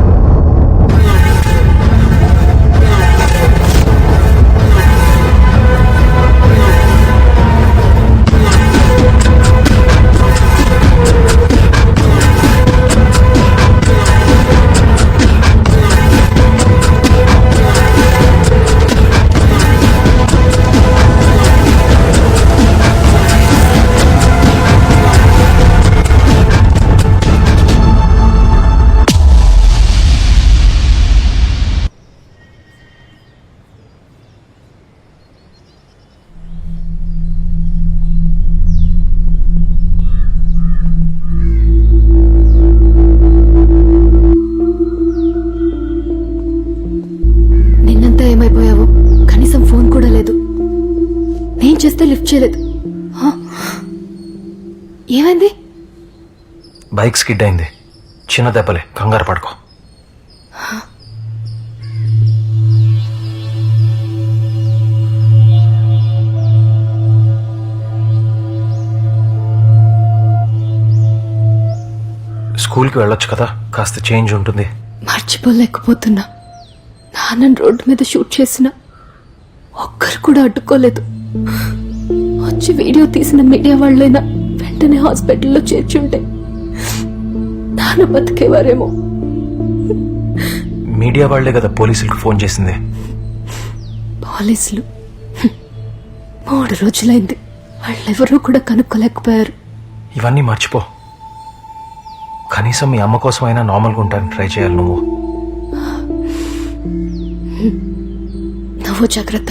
ఏమైపోయావు? కనీసం ఫోన్ కూడా లేదు. నేను చేస్తే లిఫ్ట్ చేయలేదు. ఏమైంది? బైక్ స్కిడ్ అయింది. చిన్న దెబ్బలే, కంగారు పడుకో. స్కూల్కి వెళ్ళొచ్చు కదా, కాస్త చేంజ్ ఉంటుంది. మర్చిపోలేకపోతున్నా. నాన్నని రోడ్డు మీద షూట్ చేసిన ఒక్కరు కూడా అడ్డుకోలేదు. వచ్చి వీడియో తీసిన మీడియా వాళ్ళైనా వెంటనే హాస్పిటల్లో చేర్చుంటే నాన్న బతికేవారేమో. మీడియా వాళ్లే కదా పోలీసులకు ఫోన్ చేసింది. పోలీసులు 3 రోజులైంది, వాళ్ళెవరూ కూడా కనుక్కోలేకపోయారు. ఇవన్నీ మర్చిపో. కనీసం మీ అమ్మ కోసం అయినా నార్మల్గా ఉంటాను ట్రై చేయాలి. నువ్వు జాగ్రత్త.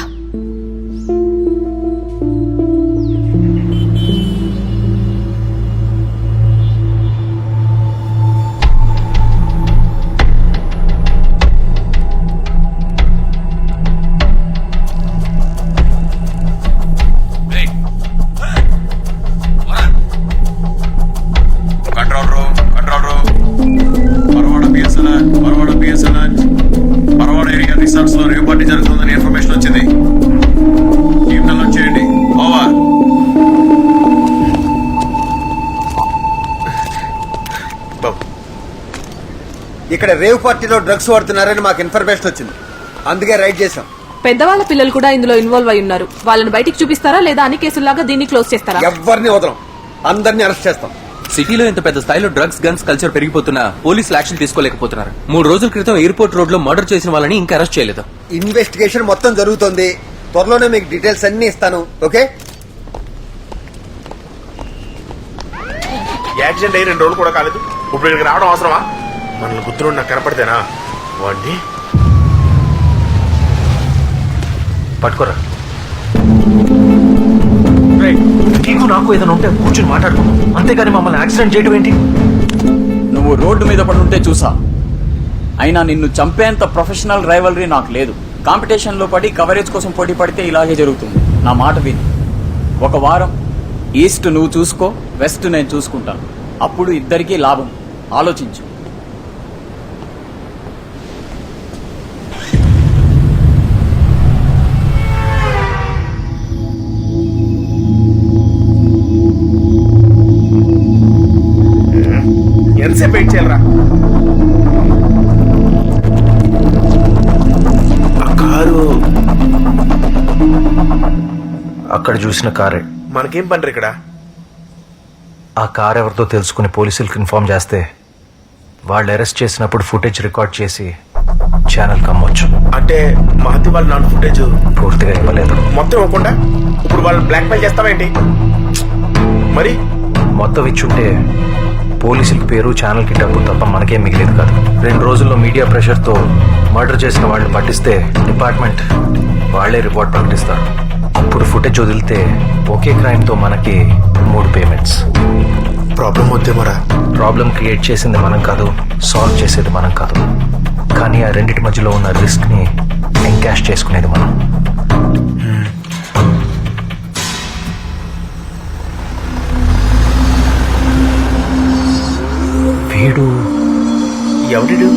పరవాడ ఏరియా రిసార్ట్స్ లో రేవ్ పార్టీ జరుగుతుందని ఇన్ఫర్మేషన్ వచ్చింది. టీమ్ అలర్ట్ చేయండి. ఓవర్. ఇక్కడ రేవ్ పార్టీలో డ్రగ్స్ వాడుతున్నారని మాకు ఇన్ఫర్మేషన్ వచ్చింది, అందుకే రైడ్ చేశాం. పెద్దవాళ్ళ పిల్లలు కూడా ఇందులో ఇన్వాల్వ్ అయి ఉన్నారు. వాళ్ళని బయటికి చూపిస్తారా లేదా అన్ని కేసుల్లాగా దీన్ని క్లోజ్ చేస్తారా? ఎవరిని వదలం, అందరినీ అరెస్ట్ చేస్తాం. సిటీలో ఇంత పెద్ద స్థాయిలో డ్రగ్స్ గన్స్ కల్చర్ పెరిగిపోతున్నా పోలీసులు యాక్షన్ తీసుకోలేకపోతున్నారు. 3 రోజుల క్రితం ఎయిర్పోర్ట్ రోడ్ లో మర్డర్ చేసిన వాళ్ళని ఇంకా అరెస్ట్ చేయలేదు. ఇన్వెస్టిగేషన్ మొత్తం జరుగుతోంది, త్వరలోనే మీకు డీటెయిల్స్ అన్ని ఇస్తాను. ఓకే? యాక్సిడెంట్ అయ్యి 2 రోజులు కూడా కాలేదు, ఇప్పుడు ఇక్కడికి రావడం అవసరమా? మనల్ని గుర్తులు నాకు కనపడితేనా వాడిని పట్టుకోరా. నీకు నాకు ఏదైనా ఉంటే కూర్చొని మాట్లాడుకున్నాం, అంతేగాని మమ్మల్ని యాక్సిడెంట్ చేయడం ఏంటి? నువ్వు రోడ్డు మీద పడుంటే చూసా, అయినా నిన్ను చంపేంత ప్రొఫెషనల్ రైవలరీ నాకు లేదు. కాంపిటీషన్ లో పడి కవరేజ్ కోసం పోటీ పడితే ఇలాగే జరుగుతుంది. నా మాట విని 1 వారం ఈస్ట్ నువ్వు చూసుకో, వెస్ట్ నేను చూసుకుంటాను. అప్పుడు ఇద్దరికీ లాభం. ఆలోచించు. ఎంతసేపు వెయిట్ చేయాలరా? ఆ కారు అక్కడ చూసిన కారే. మనకేం పని ఇక్కడ? ఆ కార్ ఎవరితో తెలుసుకుని పోలీసులకు ఇన్ఫార్మ్ చేస్తే వాళ్ళు అరెస్ట్ చేసినప్పుడు ఫుటేజ్ రికార్డ్ చేసి ఛానల్ కమ్మొచ్చు. అంటే మహతి వాళ్ళు నాన్ ఫుటేజ్ పూర్తిగా ఇవ్వలేదు. మొత్తం ఇవ్వకుండా ఇప్పుడు వాళ్ళని బ్లాక్ మెయిల్ చేస్తావేంటి? మరి మొత్తం ఇచ్చుంటే పోలీసులకి పేరు, ఛానల్కి డబ్బు తప్ప మనకేం మిగిలేదు కాదు. 2 రోజుల్లో మీడియా ప్రెషర్తో మర్డర్ చేసిన వాళ్ళని పట్టిస్తే డిపార్ట్మెంట్ వాళ్ళే రిపోర్ట్ ప్రకటిస్తారు. అప్పుడు ఫుటేజ్ వదిలితే ఒకే క్రైమ్తో మనకి 3 పేమెంట్స్. ప్రాబ్లం వద్దేమోరా. ప్రాబ్లం క్రియేట్ చేసింది మనం కాదు, సాల్వ్ చేసేది మనం కాదు. కానీ ఆ రెండిటి మధ్యలో ఉన్న రిస్క్ని ఎంకాష్ చేసుకునేది మనం. వీడు ఎవడు?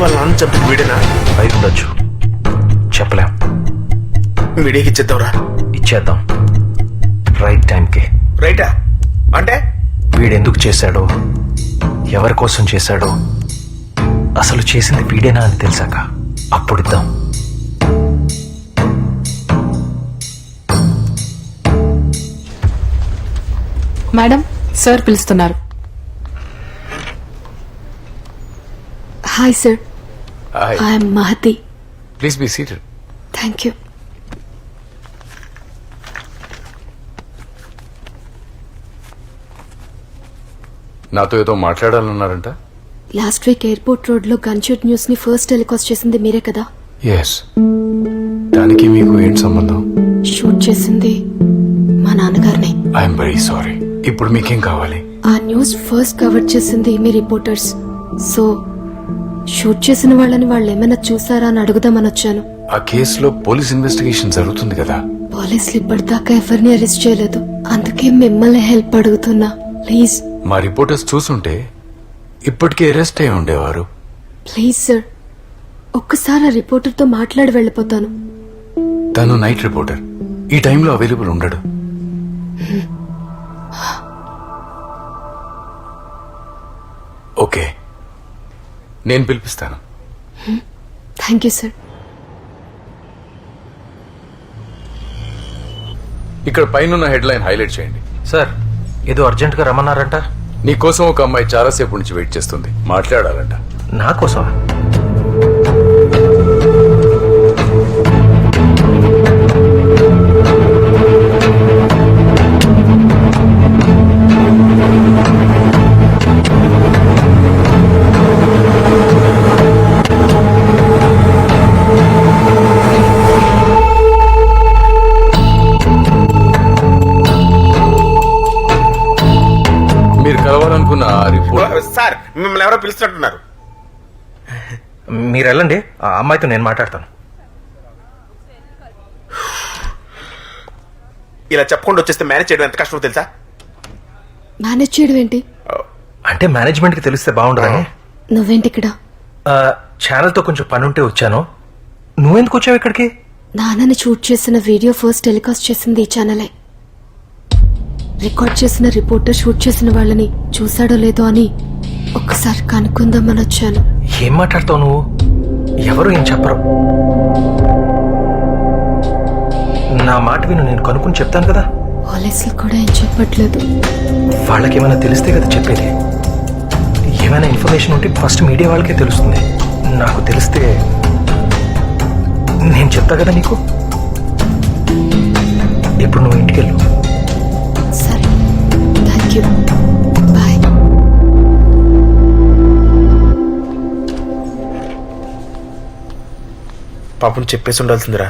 వాళ్ళ నాన్న చంపిన వీడేనా? అయి ఉండొచ్చు, చెప్పలేం. వీడికి ఇచ్చేద్దాంరా. ఇచ్చేద్దాం, రైట్ టైంకి. రైటా అంటే? వీడెందుకు చేశాడో, ఎవరి కోసం చేశాడో, అసలు చేసింది వీడేనా అని తెలిసాక అప్పుడు ఇద్దాం. మేడం, సార్ పిలుస్తున్నారు. Hi sir, I'm Mahathi. Please be seated. Thank you. నాతో ఏదో మాట్లాడాలన్నారంట. లాస్ట్ వీక్ ఎయిర్పోర్ట్ రోడ్ లో గన్షూట్ న్యూస్ ని ఫస్ట్ టెలికాస్ట్ చేసింది మీరే కదా? ఎస్. దానికి మీకు ఏంటి సంబంధం? షూట్ చేసింది మా నాన్నగారిని. I'm very sorry. ఇప్పుడు మీకేం కావాలి? ఆ న్యూస్ ఫస్ట్ కవర్ చేసింది మీ రిపోర్టర్స్. సో షూట్ చేసిన వాళ్ళని వాళ్ళు ఏమైనా చూసారా అని అడుగుదామని వచ్చాను. ఆ కేసులో పోలీస్ ఇన్వెస్టిగేషన్ జరుగుతుంది కదా. పోలీసులు ఇప్పటిదాకా ఎవరిని అరెస్ట్ చేయలేదు, అందుకే మిమ్మల్ని హెల్ప్ అడుగుతున్నా. ప్లీజ్. మా రిపోర్టర్స్ చూసుంటే ఇప్పటికే అరెస్ట్ అయి ఉండేవారు. ప్లీజ్ సార్, ఒక్కసారి ఆ రిపోర్టర్తో మాట్లాడి వెళ్ళిపోతాను. తను నైట్ రిపోర్టర్, ఈ టైంలో అవైలబుల్ ఉండడు. ఓకే, నేను పిలిపిస్తాను. Thank you sir. ఇక్కడ పైన హెడ్లైన్ హైలైట్ చేయండి. సార్, ఏదో అర్జెంట్గా రమ్మన్నారంట. నీకోసం ఒక అమ్మాయి చాలాసేపు నుంచి వెయిట్ చేస్తుంది, మాట్లాడాలంట. నా కోసం? మీరు కలవాలనుకున్న ఆ రిపోర్ట్. సార్, మిమ్మల్ని ఎవరో పిలుస్తున్నట్టున్నారు. మీరు వెళ్ళండి, ఆ అమ్మాయితో నేను మాట్లాడతాను. ఇలా చెప్పకుండా వచ్చేస్తే మేనేజ్ చేయడం ఎంత కష్టమో తెలుసా? మేనేజ్ చేయడం ఏంటి? అంటే మేనేజ్మెంట్కి తెలిస్తే బాగుండదని. నువ్వేంటి ఇక్కడ? ఛానల్తో కొంచెం పని ఉంటే వచ్చాను. నువ్వెందుకు వచ్చావు ఇక్కడికి? నాన్నని షూట్ చేసిన వీడియో ఫస్ట్ టెలికాస్ట్ చేసింది ఈ ఛానలే. రికార్డ్ చేసిన రిపోర్టర్ షూట్ చేసిన వాళ్ళని చూసాడో లేదో అని ఒక్కసారి కనుక్కుందామని వచ్చాను. ఏం మాట్లాడతావు నువ్వు? ఎవరు ఏం చెప్పరు. నా మాట విను, నేను కనుక్కుని చెప్తాను కదా. పోలీసులు కూడా ఏం చెప్పట్లేదు. వాళ్ళకి ఏమైనా తెలిస్తే కదా చెప్పేది. ఏమైనా ఇన్ఫర్మేషన్ ఉంటే ఫస్ట్ మీడియా వాళ్ళకే తెలుస్తుంది. నాకు తెలిస్తే నేను చెప్తా కదా నీకు. ఇప్పుడు నువ్వు ఇంటికి వెళ్ళు. సరే, థ్యాంక్ యూ, బాయ్. పాపం చెప్పేసి ఉండాల్సిందిరా.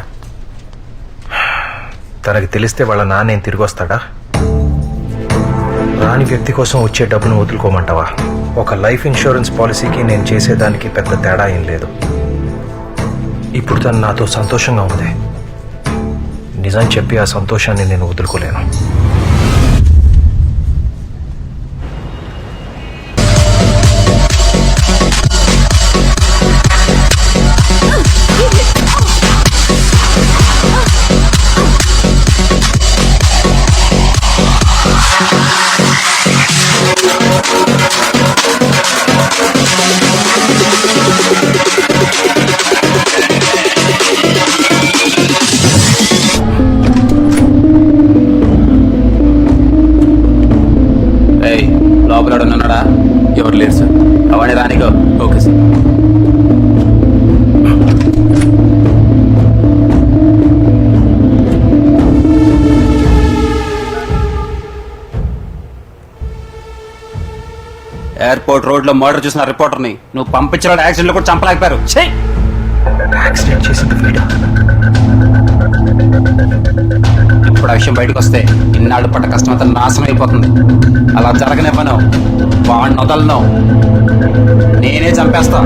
తనకి తెలిస్తే వాళ్ళ నాన్న ఏం తిరిగి వస్తాడా? రాని వ్యక్తి కోసం వచ్చే డబ్బును వదులుకోమంటావా? ఒక లైఫ్ ఇన్సూరెన్స్ పాలసీకి నేను చేసేదానికి పెద్ద తేడా ఏం లేదు. ఇప్పుడు తను నాతో సంతోషంగా ఉంది. నిజం చెప్పి ఆ సంతోషాన్ని నేను వదులుకోలేను. ఎయిర్పోర్ట్ రోడ్ లో మర్డర్ చూసిన రిపోర్టర్ ని నువ్వు పంపించిన యాక్సిడెంట్ లో కూడా చంపలేకపోయారు. ఛీ! యాక్సిడెంట్ చేసింది వీడా? ఇప్పుడు ఆ విషయం బయటకు వస్తే ఇన్నాళ్ళు పడ్డ కష్టం అంతా నాశనం అయిపోతుంది. అలా జరగనివ్వను, వాడిని వదలను, నేనే చంపేస్తా.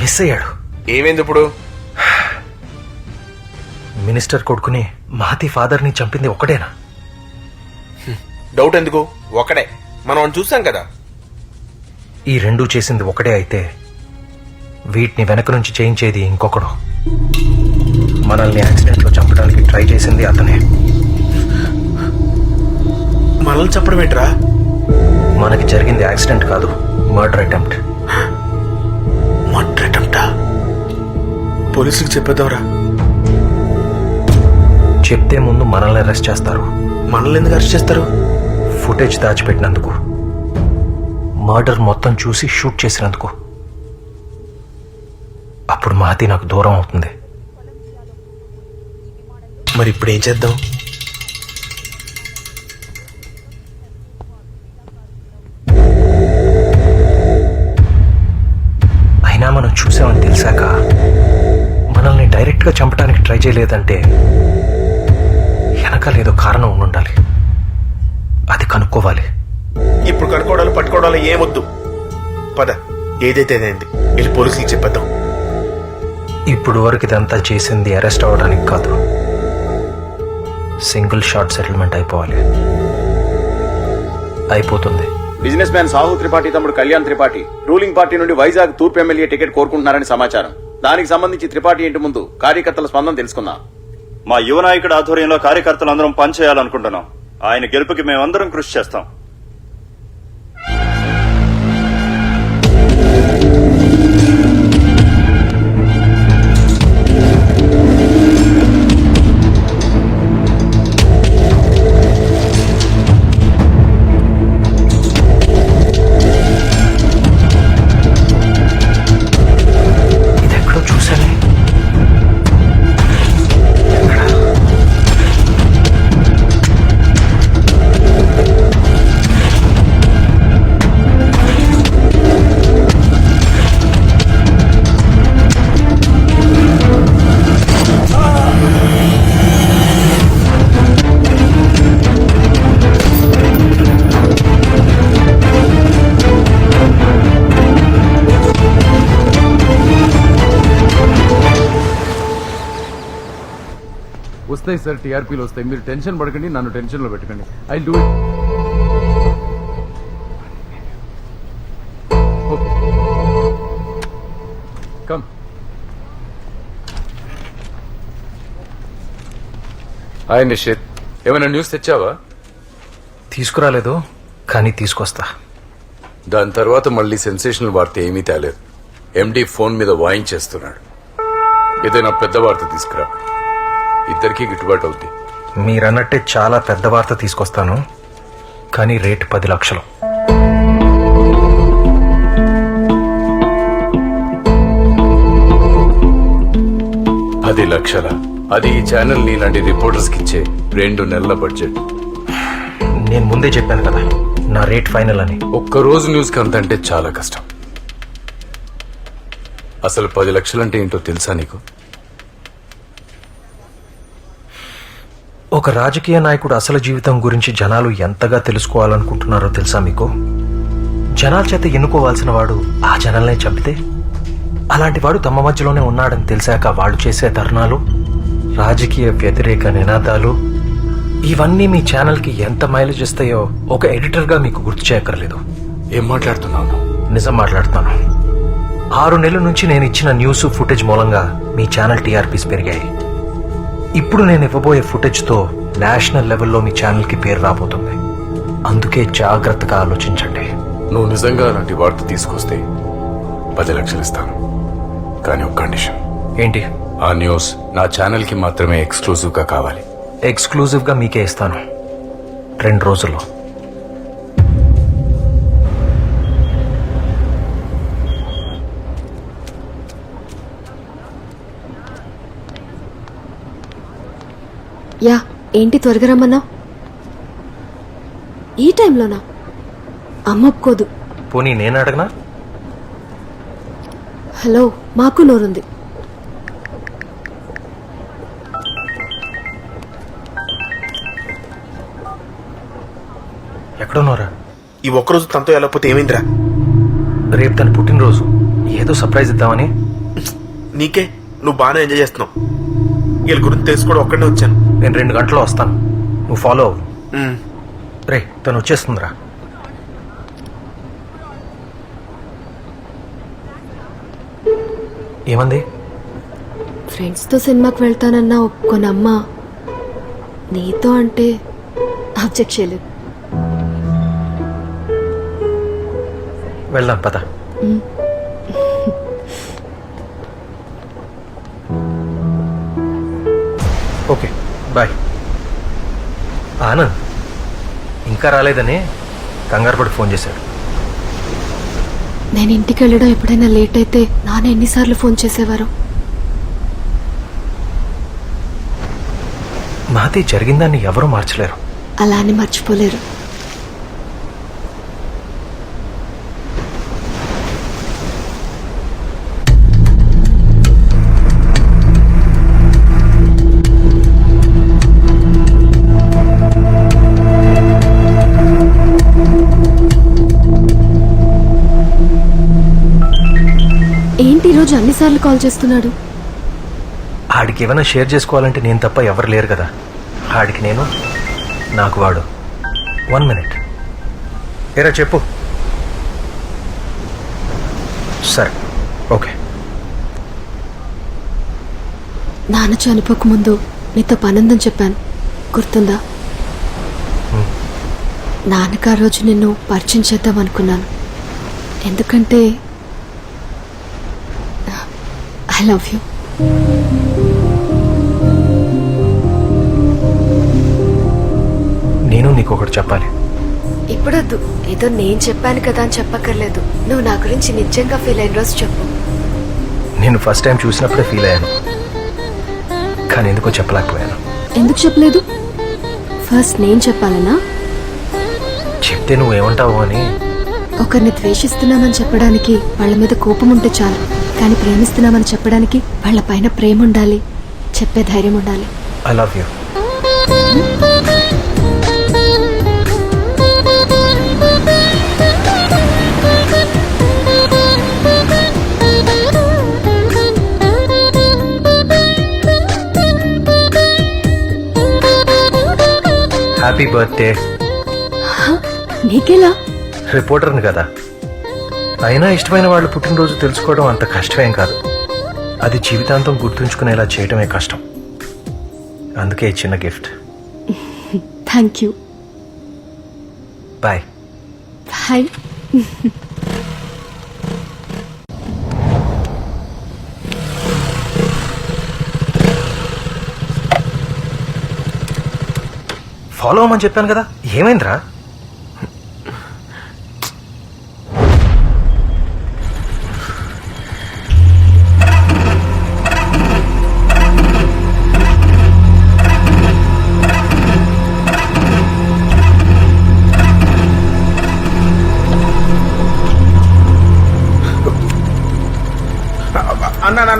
మిస్ అయ్యాడు. ఏమైంది ఇప్పుడు? మినిస్టర్ కొడుకుని మహతి ఫాదర్ని చంపింది ఒకటేనా? డౌట్ ఎందుకు? ఒకడే, మనం చూసాం కదా. ఈ రెండూ చేసింది ఒకటే అయితే వీటిని వెనక నుంచి చేయించేది ఇంకొకడు. మనల్ని యాక్సిడెంట్ లో చంపడానికి ట్రై చేసింది అతనే. మనల్ని చంపడం ఏంట్రా? మనకి జరిగింది యాక్సిడెంట్ కాదు, మర్డర్ అటెంప్ట్. మర్డర్ అటెంప్టా? పోలీసులకు చెప్పేద్దాంరా. చెప్తే ముందు మనల్ని అరెస్ట్ చేస్తారు. మనల్ని ఎందుకు అరెస్ట్ చేస్తారు? ఫుటేజ్ దాచిపెట్టినందుకు, మర్డర్ మొత్తం చూసి షూట్ చేసినందుకు. అప్పుడు మహతి నాకు దూరం అవుతుంది. మరి ఇప్పుడు ఏం చేద్దాం? అయినా మనం చూసామని తెలిసాక మనల్ని డైరెక్ట్గా చంపడానికి ట్రై చేయలేదంటే వెనకాలేదో కారణం ఉండాలి. అది కనుక్కోవాలి. ఇప్పుడు కనుక్కోవడాలు పట్టుకోవడాలు ఏమొద్దు. పద, ఏదైతే అయింది వెళ్ళి పోలీసులకు చెప్పేద్దాం. ఇప్పుడు వరకు ఇదంతా చేసింది అరెస్ట్ అవ్వడానికి కాదు, సింగిల్ షాట్ సెటిల్మెంట్ అయిపోవాలి. అయిపోతుంది. బిజినెస్ మ్యాన్ సాహు త్రిపాఠి తమ్ముడు కళ్యాణ్ త్రిపాఠి రూలింగ్ పార్టీ నుండి వైజాగ్ తూర్పు ఎమ్మెల్యే టికెట్ కోరుకుంటున్నారని సమాచారం. దానికి సంబంధించి త్రిపాఠి ఇంటి ముందు కార్యకర్తల స్పందన తెలుసుకున్నాం. మా యువ నాయకుడి ఆధ్వర్యంలో కార్యకర్తలందరం పనిచేయాలనుకుంటున్నాం. ఆయన గెలుపుకి మేమందరం కృషి చేస్తాం. వస్తాయి సార్, టీఆర్పీలు వస్తాయి. మీరు టెన్షన్ పడకండి, నన్ను టెన్షన్ లో పెట్టకండి. I do it. Okay, come. Hi Nishith, ఏమైనా న్యూస్ తెచ్చావా? తీసుకురాలేదు, కానీ తీసుకొస్తా. దాని తర్వాత మళ్ళీ సెన్సేషనల్ వార్త ఏమీ తేలేదు. ఎండి ఫోన్ మీద వాయించేస్తున్నాడు. ఏదైనా పెద్ద వార్త తీసుకురా, ఇద్దరికీ గిట్టుబాటు అవుద్ది. మీరన్నట్టే చాలా పెద్ద వార్త తీసుకొస్తాను, కానీ రేటు 10 లక్షలు. $10 లక్షల? అది ఈ ఛానల్ నీలాంటి రిపోర్టర్స్ కి ఇచ్చే 2 నెలల బడ్జెట్. నేను ముందే చెప్పాను కదా నా రేట్ ఫైనల్ అని. ఒక్కరోజు న్యూస్ కి అంత అంటే చాలా కష్టం. అసలు 10 లక్షలంటే ఏంటో తెలుసా నీకు? ఒక రాజకీయ నాయకుడు అసలు జీవితం గురించి జనాలు ఎంతగా తెలుసుకోవాలనుకుంటున్నారో తెలుసా మీకు? జనాల చేత ఎన్నుకోవాల్సిన వాడు ఆ జనాలనే చంపితే, అలాంటి వాడు తమ మధ్యలోనే ఉన్నాడని తెలిసాక వాళ్ళు చేసే ధర్నాలు, రాజకీయ వ్యతిరేక నినాదాలు, ఇవన్నీ మీ ఛానల్కి ఎంత మైలేజ్ ఇస్తాయో ఒక ఎడిటర్గా మీకు గుర్తు చేయక్కర్లేదు. ఏం మాట్లాడుతున్నావు? నిజం మాట్లాడుతాను. 6 నెలల నుంచి నేను ఇచ్చిన న్యూస్ ఫుటేజ్ మూలంగా మీ ఛానల్ టీఆర్పీస్ పెరిగాయి. ఇప్పుడు నేను ఇవ్వబోయే ఫుటేజ్తో నేషనల్ లెవెల్లో మీ ఛానల్కి పేరు రాబోతుంది. అందుకే జాగ్రత్తగా ఆలోచించండి. నువ్వు నిజంగా అలాంటి వార్త తీసుకొస్తే 10 లక్షలు ఇస్తాను. కానీ ఒక కండిషన్. ఏంటి? ఆ న్యూస్ నా ఛానల్కి మాత్రమే ఎక్స్క్లూజివ్గా కావాలి. ఎక్స్క్లూజివ్గా మీకే ఇస్తాను 2 రోజుల్లో. యా, ఏంటి త్వరగా రమ్మన్నా? ఈ టైంలోనా? అమ్మ ఒప్పుకోదు. పోనీ నేను అడగనా? హలో, మాకు నోరుంది. ఎక్కడున్నారా? ఈ ఒక్కరోజు తనతో వెళ్ళకపోతే ఏమైందిరా? రేపు తన పుట్టినరోజు, ఏదో సర్ప్రైజ్ ఇద్దామని. నీకే, నువ్వు బాగానే ఎంజాయ్ చేస్తున్నావు. వీళ్ళ గురించి తెలుసుకోవడం ఒక్కడే వచ్చాను. నేను 2 గంటల్లో వస్తాను, నువ్వు ఫాలో అవ్వు. రే, తను వచ్చేస్తుందిరా. ఏమంది? ఫ్రెండ్స్తో సినిమాకి వెళ్తానన్నా ఒప్పుకొని అమ్మ నీతో అంటే అబ్జెక్ట్ చేయలేదు. వెళ్దాం పద. Okay, bye. ఆనంద్ ఇంకా రాలేదని కంగారు పడి ఫోన్ చేశాడు. నేను ఇంటికి వెళ్ళడం ఎప్పుడైనా లేట్ అయితే నాన్న ఎన్నిసార్లు ఫోన్ చేసేవారు. మాది జరిగిందాన్ని ఎవరూ మార్చలేరు. అలా అని మర్చిపోలేరు. ఏంటి ఈరోజు అన్నిసార్లు కాల్ చేస్తున్నాడు? ఆడికి ఏమైనా షేర్ చేసుకోవాలంటే నేను తప్ప ఎవరు లేరు కదా. ఆడికి నేను, నాకు వాడు. 1 మినిట్. ఏరా చెప్పు. సరే, ఓకే. నాన్న చనిపోకముందు నీతో పనుందని చెప్పాను, గుర్తుందా? నాన్నకు ఆ రోజు నిన్ను పరిచయం చేద్దాం అనుకున్నాను. ఎందుకంటే ఐ లవ్ యూ. నేను నీకు ఒకటి చెప్పాలి. ఇప్పుడొద్దు, ఏదో నేను చెప్పాను కదా అని చెప్పక్కర్లేదు. నువ్వు నా గురించి నిజంగా ఫీల్ అయిన రోజు చెప్పు. నేను ఫస్ట్ టైం చూసినప్పుడే ఫీల్ అయ్యాను, కానీ ఎందుకో చెప్పలేకపోయాను. ఎందుకు చెప్పలేదు? ఫస్ట్ నేను చెప్పాలనా? చెప్తే నువ్వేమంటావు అని. ఒకరిని ద్వేషిస్తున్నామని చెప్పడానికి వాళ్ళ మీద కోపం ఉంటే చాలు, కానీ ప్రేమిస్తున్నామని చెప్పడానికి వాళ్ళ పైన ప్రేమ ఉండాలి, చెప్పే ధైర్యం ఉండాలి. I love you. Happy birthday. నీకెలా? రిపోర్టర్ని కదా, అయినా ఇష్టమైన వాళ్ళు పుట్టినరోజు తెలుసుకోవడం అంత కష్టమేం కాదు. అది జీవితాంతం గుర్తుంచుకునేలా చేయడమే కష్టం. అందుకే ఈ చిన్న gift. Thank you. Bye. Bye. Follow అవ్వమని చెప్పాను కదా, ఏమైందిరా?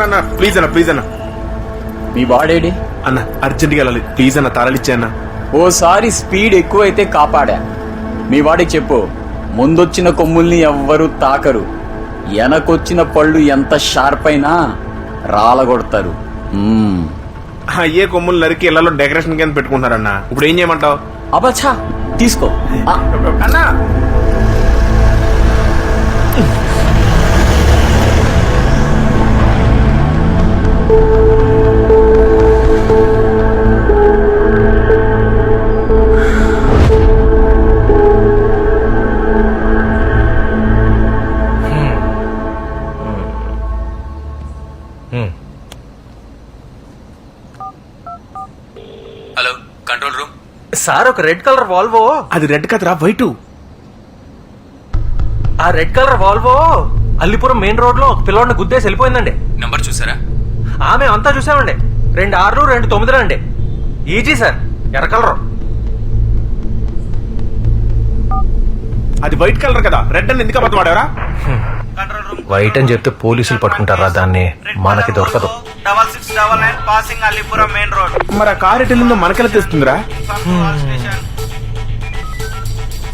అన్న ప్లీజ్ అన్న, ప్లీజ్ అన్న. మీ బాడేడి? అన్న అర్జెంట్గా వెళ్ళాలి, ప్లీజ్ అన్న, తాళాలిచ్చే అన్న. ఓసారి స్పీడ్ ఎక్కువైతే కాపాడా. మీ వాడికి చెప్పు, ముందొచ్చిన కొమ్ముల్ని ఎవ్వరూ తాకరు, వెనకొచ్చిన పళ్ళు ఎంత షార్ప్ అయినా రాలగొడతారు. అయ్యే కొమ్ములు నరికి ఇళ్లలో డెకరేషన్ కింద పెట్టుకుంటారన్న. ఇప్పుడు ఏం చేయమంటావు? అబ్బా తీసుకో అన్నా. Hello control room. సార్ ఒక రెడ్ కలర్ వాల్వో. అది రెడ్ కదరా, వైట్. ఆ red colour Volvo Allipuram main road లో ఒక పిల్లవాడిని గుద్దేసి వెళ్ళిపోయిందండి. నంబర్ చూసారా? ఆమె అంతా చూసామండి. 2 6 2 9 అండి. ఈజీ సార్, ఎర్ర కలర్. అది వైట్ కలర్ కదా, రెడ్ అని ఎందుకు అబద్ధం ఆడారా? వైట్ అని చెప్తే పోలీసులు పట్టుకుంటారా దాన్ని? మనకి దొరకదు. 6699 పాసింగ్ అలీపురం మెయిన్ రోడ్. మరి ఆ కార్ ఎటు వెళ్ళిందో మనకెలా తెలుస్తుందిరా?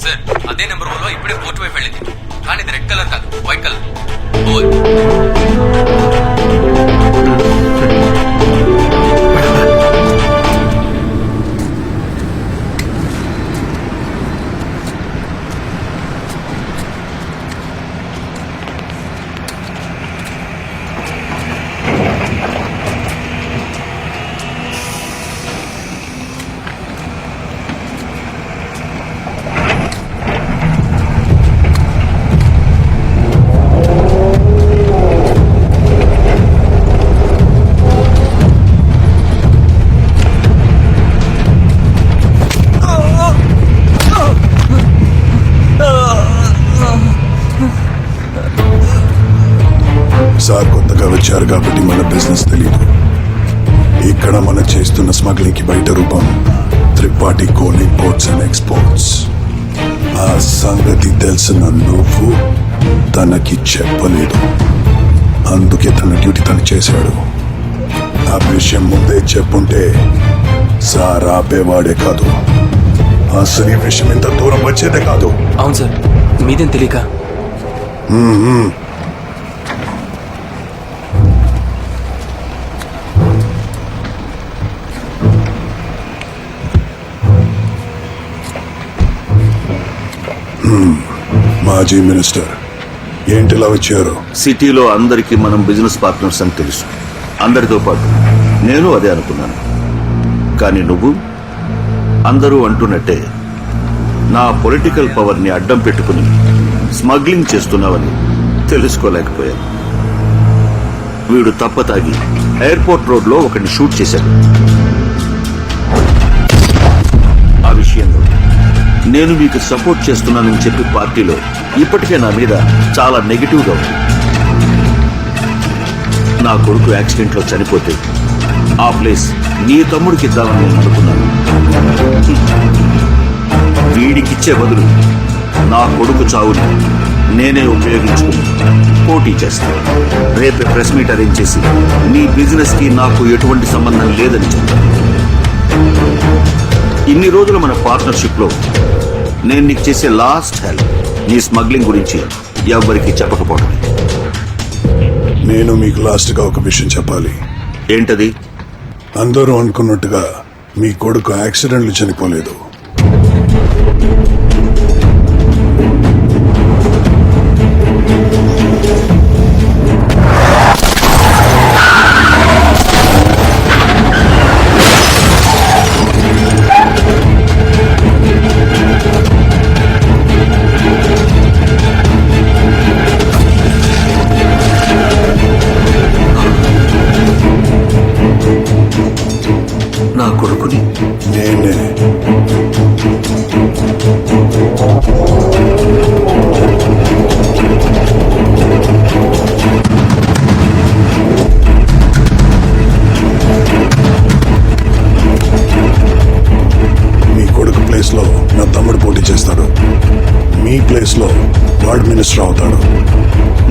సార్ అదే నెంబర్ లో ఇప్పుడే కోర్టు వైపు వెళ్ళింది, కానీ ఇది రెడ్ కలర్ కాదు, వైట్ కలర్. సార్ కొత్తగా వచ్చారు కాబట్టి మన బిజినెస్ తెలియదు. ఇక్కడ మనం చేస్తున్న స్మగ్లింగ్ కి బయట రూపం Tripathi coal imports and exports. ఆ సంగతి తెలిసిన నువ్వు తనకి చెప్పలేదు, అందుకే తన డ్యూటీ తను చేశాడు. ఆ విషయం ముందే చెప్పుంటే సార్ ఆపేవాడే కాదు, అసలు ఈ విషయం ఇంత దూరం వచ్చేదే కాదు. అవును సార్, మీదేం తెలియక. మాజీ మినిస్టర్ ఏంటిలా వచ్చారు? సిటీలో అందరికీ మనం బిజినెస్ పార్ట్నర్స్ అని తెలుసు, అందరితో పాటు నేను అదే అనుకున్నాను. కానీ నువ్వు అందరూ అంటున్నట్టే నా పొలిటికల్ పవర్ ని అడ్డం పెట్టుకుని స్మగ్లింగ్ చేస్తున్నావని తెలుసుకోలేకపోయాను. వీడు తప్పతాగి ఎయిర్పోర్ట్ రోడ్ లో ఒకరిని షూట్ చేశాడు. ఆ విషయంలో నేను మీకు సపోర్ట్ చేస్తున్నానని చెప్పి పార్టీలో ఇప్పటికే నా మీద చాలా నెగిటివ్ గా ఉంది. నా కొడుకు యాక్సిడెంట్ లో చనిపోతే ఆ ప్లేస్ నీ తమ్ముడికి ఇద్దామని నేను అనుకున్నాను. వీడికిచ్చే బదులు నా కొడుకు చావుని నేనే ఉపయోగించుకుని పోటీ చేస్తాను. రేపే ప్రెస్ మీట్ అరేంజ్ చేసి నీ బిజినెస్ కి నాకు ఎటువంటి సంబంధం లేదని చెప్తాను. ఇన్ని రోజులు మన పార్ట్నర్షిప్ లో నేను నీకు చేసే లాస్ట్ హెల్ప్ నీ స్మగ్లింగ్ గురించి ఎవరికి చెప్పకపోవడం. నేను మీకు లాస్ట్ గా ఒక విషయం చెప్పాలి. ఏంటది? అందరూ అనుకున్నట్టుగా మీ కొడుకు యాక్సిడెంట్లు చనిపోలేదు. నా కొడుకుని నేనే. మీ కొడుకు ప్లేస్ లో నా తమ్ముడు పోటీ చేస్తాడు, మీ ప్లేస్ లో వార్డ్ మినిస్టర్ అవుతాడు.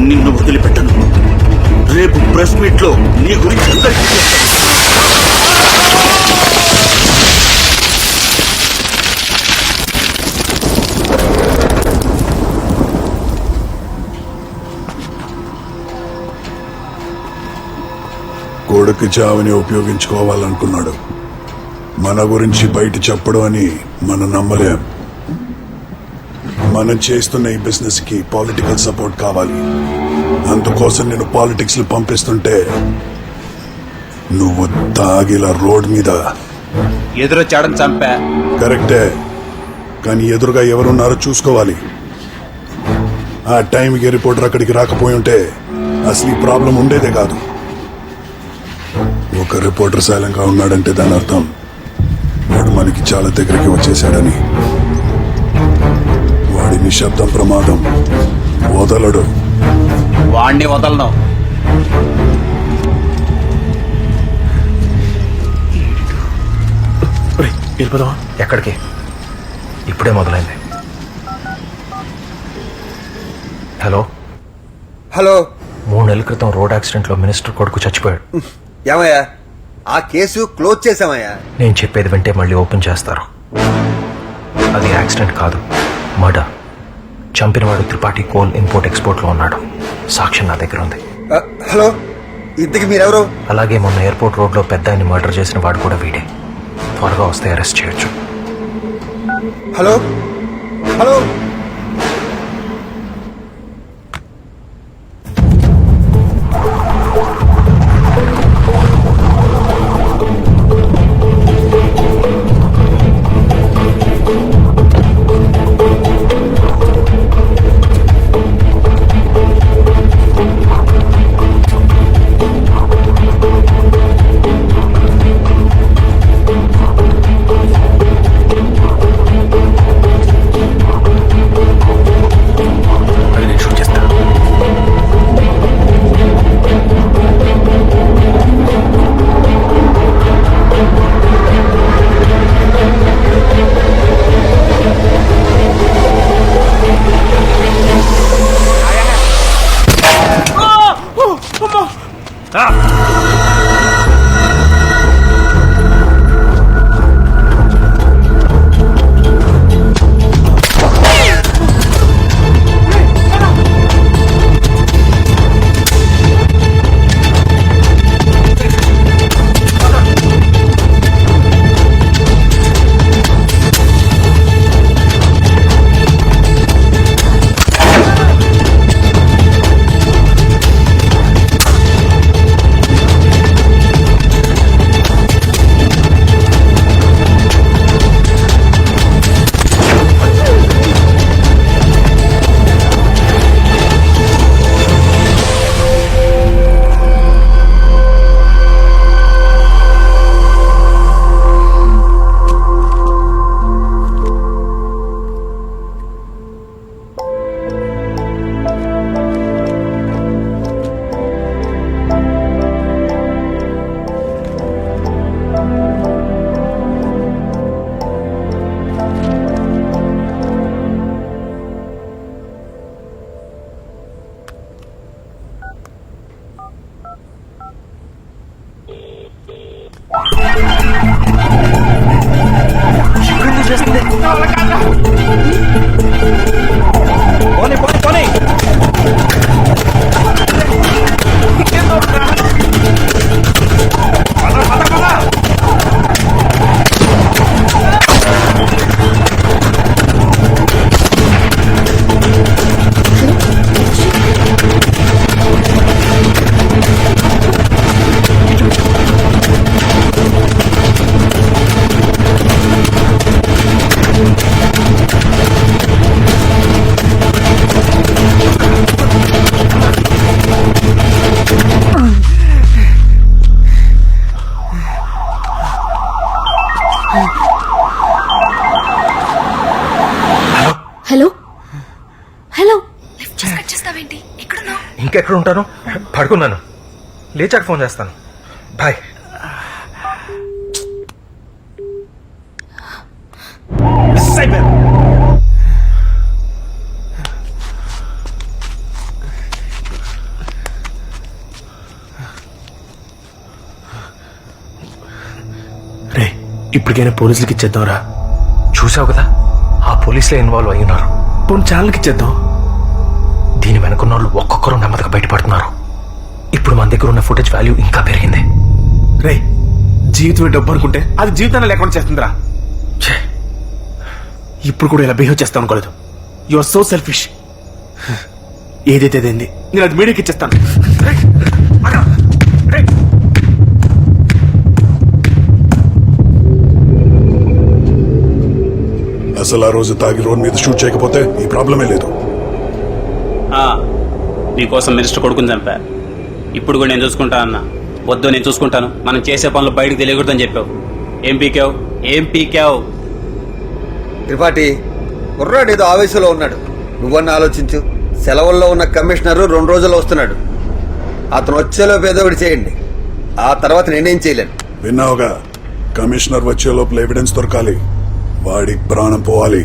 నిన్ను వదిలిపెట్టను. రేపు ప్రెస్ మీట్ లో నీ గురించి అందరికీ చెప్తాను. కొడుకు చావుని ఉపయోగించుకోవాలనుకున్నాడు. మన గురించి బయట చెప్పడం అని మనం నమ్మలేం. మనం చేస్తున్న ఈ బిజినెస్ కి పొలిటికల్ సపోర్ట్ కావాలి. అందుకోసం నేను పాలిటిక్స్ లో పంపిస్తుంటే నువ్వు తాగిలా రోడ్ మీద ఎదురొచ్చాడని చంపా. కరెక్టే, కానీ ఎదురుగా ఎవరున్నారో చూసుకోవాలి. ఆ టైంకి రిపోర్టర్ అక్కడికి రాకపోయి ఉంటే అసలు ఈ ప్రాబ్లం ఉండేదే కాదు. ఒక రిపోర్టర్ సైలెంట్గా ఉన్నాడంటే దాని అర్థం వాడు మనకి చాలా దగ్గరికి వచ్చేసాడని. వాడి నిశ్శబ్దం ప్రమాదం. వదలడు. వాణ్ణి వదలను. వెళ్ళిపోదాం. ఎక్కడికి? ఇప్పుడే మొదలైంది. Hello hello. 3 నెలల క్రితం రోడ్ యాక్సిడెంట్లో మినిస్టర్ కొడుకు చచ్చిపోయాడు. ఏమయ్యా ఆ కేసు క్లోజ్ చేసామయ్యా. నేను చెప్పేది వింటే మళ్ళీ ఓపెన్ చేస్తారు. అది యాక్సిడెంట్ కాదు, మర్డర్. చంపినవాడు త్రిపాఠి కోల్ ఇంపోర్ట్ ఎక్స్పోర్ట్లో ఉన్నాడు. సాక్ష్యం నా దగ్గర ఉంది. హలో, ఇంతకు మీరెవరు? అలాగే మొన్న ఎయిర్పోర్ట్ రోడ్లో పెద్ద ఆయన్ని మర్డర్ చేసిన వాడు కూడా వీడే. త్వరగా వస్తే అరెస్ట్ చేయొచ్చు. Hello hello. Hello hello. Lift చేసి కట్ చేస్తావేంటి? ఎక్కడున్నావు? ఇంకెక్కడ ఉంటాను? పడుకున్నాను. లేచాక ఫోన్ చేస్తాను. బాయ్. రే, ఇప్పటికైనా పోలీసులకి ఇచ్చేద్దాంరా. చూసావు కదా, ఆ పోలీసులే ఇన్వాల్వ్ అయి ఉన్నారు. పోనీ ఛానల్కి ఇచ్చేద్దాం. దీని వెనుకున్న వాళ్ళు ఒక్కొక్కరు నెమ్మదిగా బయటపడుతున్నారు. ఇప్పుడు మన దగ్గర ఉన్న ఫుటేజ్ వాల్యూ ఇంకా పెరిగింది. రే, జీవితమే డబ్బు అనుకుంటే అది జీవితాన్ని లేకుండా చేస్తుందిరా. ఇప్పుడు కూడా ఇలా బిహేవ్ చేస్తాను అనుకోలేదు. You are so selfish. ఏదైతే అదేంది, నేను అది మీడియాకి ఇచ్చేస్తాను. అసలు ఆ రోజు తాగి రోడ్ మీద షూట్ చేయకపోతే ఈ ప్రాబ్లమే లేదు. మీకోసం మినిస్టర్ కొడుకుని చంపా. ఇప్పుడు కూడా నేను చూసుకుంటా అన్న. వద్దు నేను చూసుకుంటాను, మనం చేసే పనులు బయటకు తెలియకూడదని చెప్పావు. ఏం పీకావు? త్రిపాఠి, కుర్రాడు ఏదో ఆవేశంలో ఉన్నాడు. నువ్వన్నా ఆలోచించు. సెలవుల్లో ఉన్న కమిషనరు 2 రోజుల్లో వస్తున్నాడు. అతను వచ్చేలోపు ఏదో ఒకటి చేయండి. ఆ తర్వాత నేనేం చేయలేను. విన్నావుగా, కమిషనర్ వచ్చే లోపల ఎవిడెన్స్ దొరకాలి. వాడి ప్రాణం పోవాలి.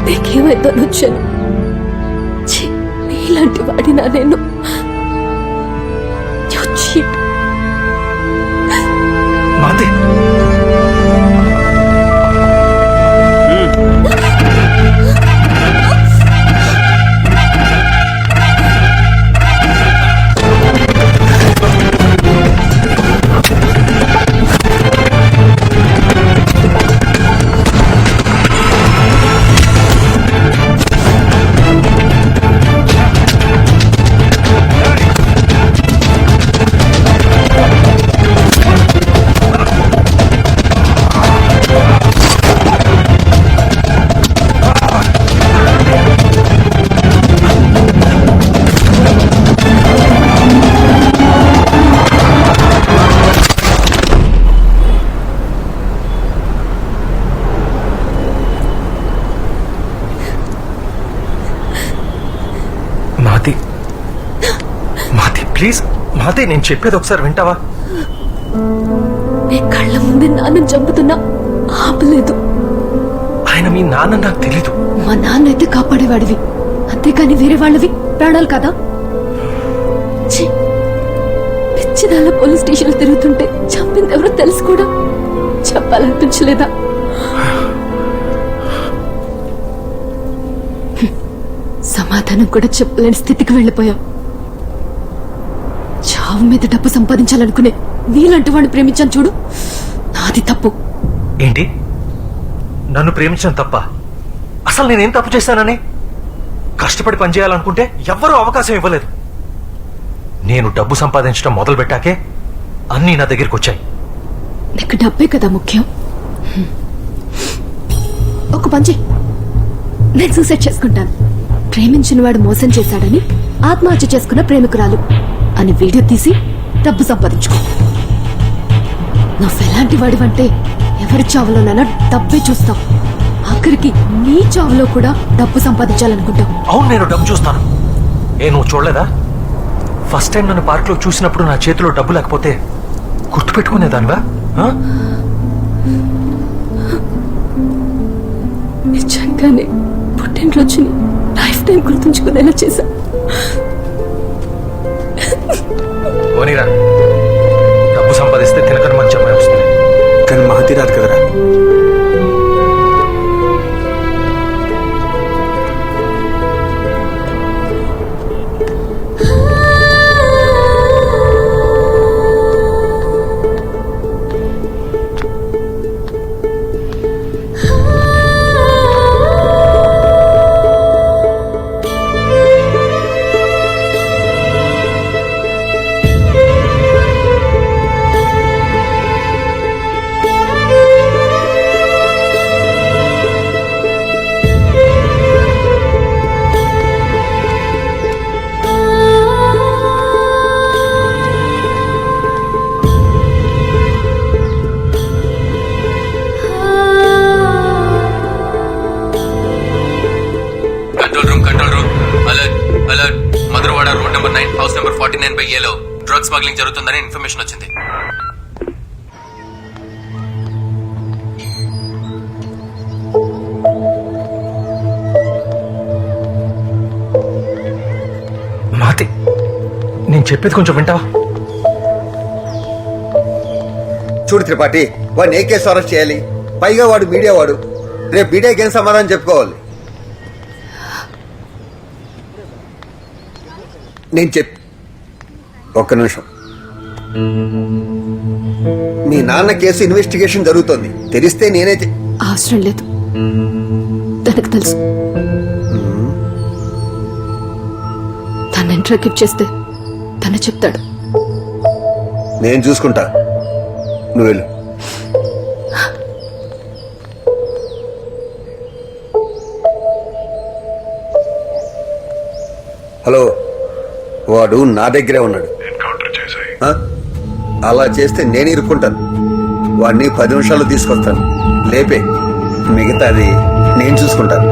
నీకేమైందని వచ్చాను. నీలాంటి వాడినా నేను? మాతే, ప్లీజ్ మాతే, నేను చెప్పేది ఒకసారి వింటావా? నీ కళ్ళ ముందే నాన్న చంపుతున్నా ఆపలేదు. ఆయన మీ నాన్న నాకు తెలీదు. మా నాన్న అయితే కాపాడేవాడివి, అంతేకాని వేరే వాళ్ళవి ప్రాణాలు కదా. పిచ్చిదాల పోలీస్ స్టేషన్ తిరుగుతుంటే చంపింది ఎవరో తెలుసు కూడా చెప్పాలనిపించలేదా? సమాధానం కూడా చెప్పలేని స్థితికి వెళ్ళిపోయావు. చావు మీద డబ్బు సంపాదించాలనుకునే నీలాంటి వాడిని ప్రేమించాను చూడు, నాది తప్పు. ఏంటి? నన్ను ప్రేమించడం తప్ప? అసలు నేనేం తప్పు చేశానని? కష్టపడి పనిచేయాలనుకుంటే ఎవ్వరూ అవకాశం ఇవ్వలేదు. నేను డబ్బు సంపాదించడం మొదలు పెట్టాకే అన్నీ నా దగ్గరికి వచ్చాయి. నీకు డబ్బే కదా ముఖ్యం. ఒక పంచి, నేను సూసైడ్ చేసుకుంటాను. ప్రేమించిన వాడు మోసం చేశాడని ఆత్మహత్య చేసుకున్న ప్రేమికురాలు అని వీడియో తీసి డబ్బు సంపాదించుకో. నువ్వెలాంటి వాడివంటే ఎవరి చావులోనైనా డబ్బే చూస్తావు. ఆఖరికి నీ చావులో కూడా డబ్బు సంపాదించాలనుకుంటావు. అవును, నేను డబ్బు చూస్తాను. నువ్వు చూడలేదా? ఫస్ట్ టైం నన్ను పార్క్ లో చూసినప్పుడు నా చేతిలో డబ్బు లేకపోతే గుర్తు పెట్టుకునేదానివా? నిజంగానే పుట్టినరోజుని లైఫ్ టైం గుర్తుంచుకునేలా చేశా. పోనీరా, డబ్బు సంపాదిస్తే తినకని మంచి అమ్మాయి వస్తుంది. కానీ మహతి రాదు కదరా. హౌస్ నెంబర్ 49/A లో డ్రగ్ స్మగ్లింగ్ జరుగుతుందని ఇన్ఫర్మేషన్ వచ్చింది. మాతి, నేను చెప్పేది కొంచెం వింటావా? చూడు త్రిపాఠి, వాడిని ఏ కేసు అరెస్ట్ చేయాలి? పైగా వాడు మీడియా వాడు. రేపు మీడియాకి ఏం సమాధానం చెప్పుకోవాలి? నేను ఒక్క నిమిషం. మీ నాన్న కేసు ఇన్వెస్టిగేషన్ జరుగుతోంది. తెలిస్తే నేనే అవసరం లేదు, తనకు తెలుసు. తను ఇంటర్వ్యూ చేస్తే తను చెప్తాడు. నేను చూసుకుంటా, నువ్వు వెళ్ళు. హలో, వాడు నా దగ్గరే ఉన్నాడు. ఆ? అలా చేస్తే నేను ఇరుక్కుంటాను. వాడిని 10 నిమిషాల్లో తీసుకొస్తాను. లేపే, మిగతాది నేను చూసుకుంటాను.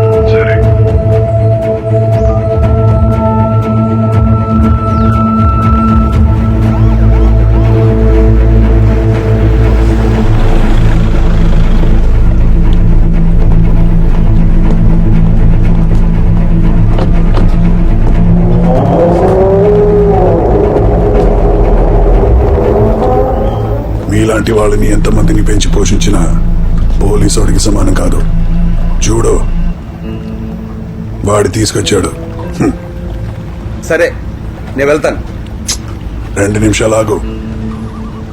మీలాంటి వాళ్ళని ఎంతమందిని పెంచి పోషించినా పోలీసుడికి సమానం కాదు. చూడు, వాడి తీసుకొచ్చాడు. సరే, నేను వెళ్తాను. 2 నిమిషాలు ఆగు.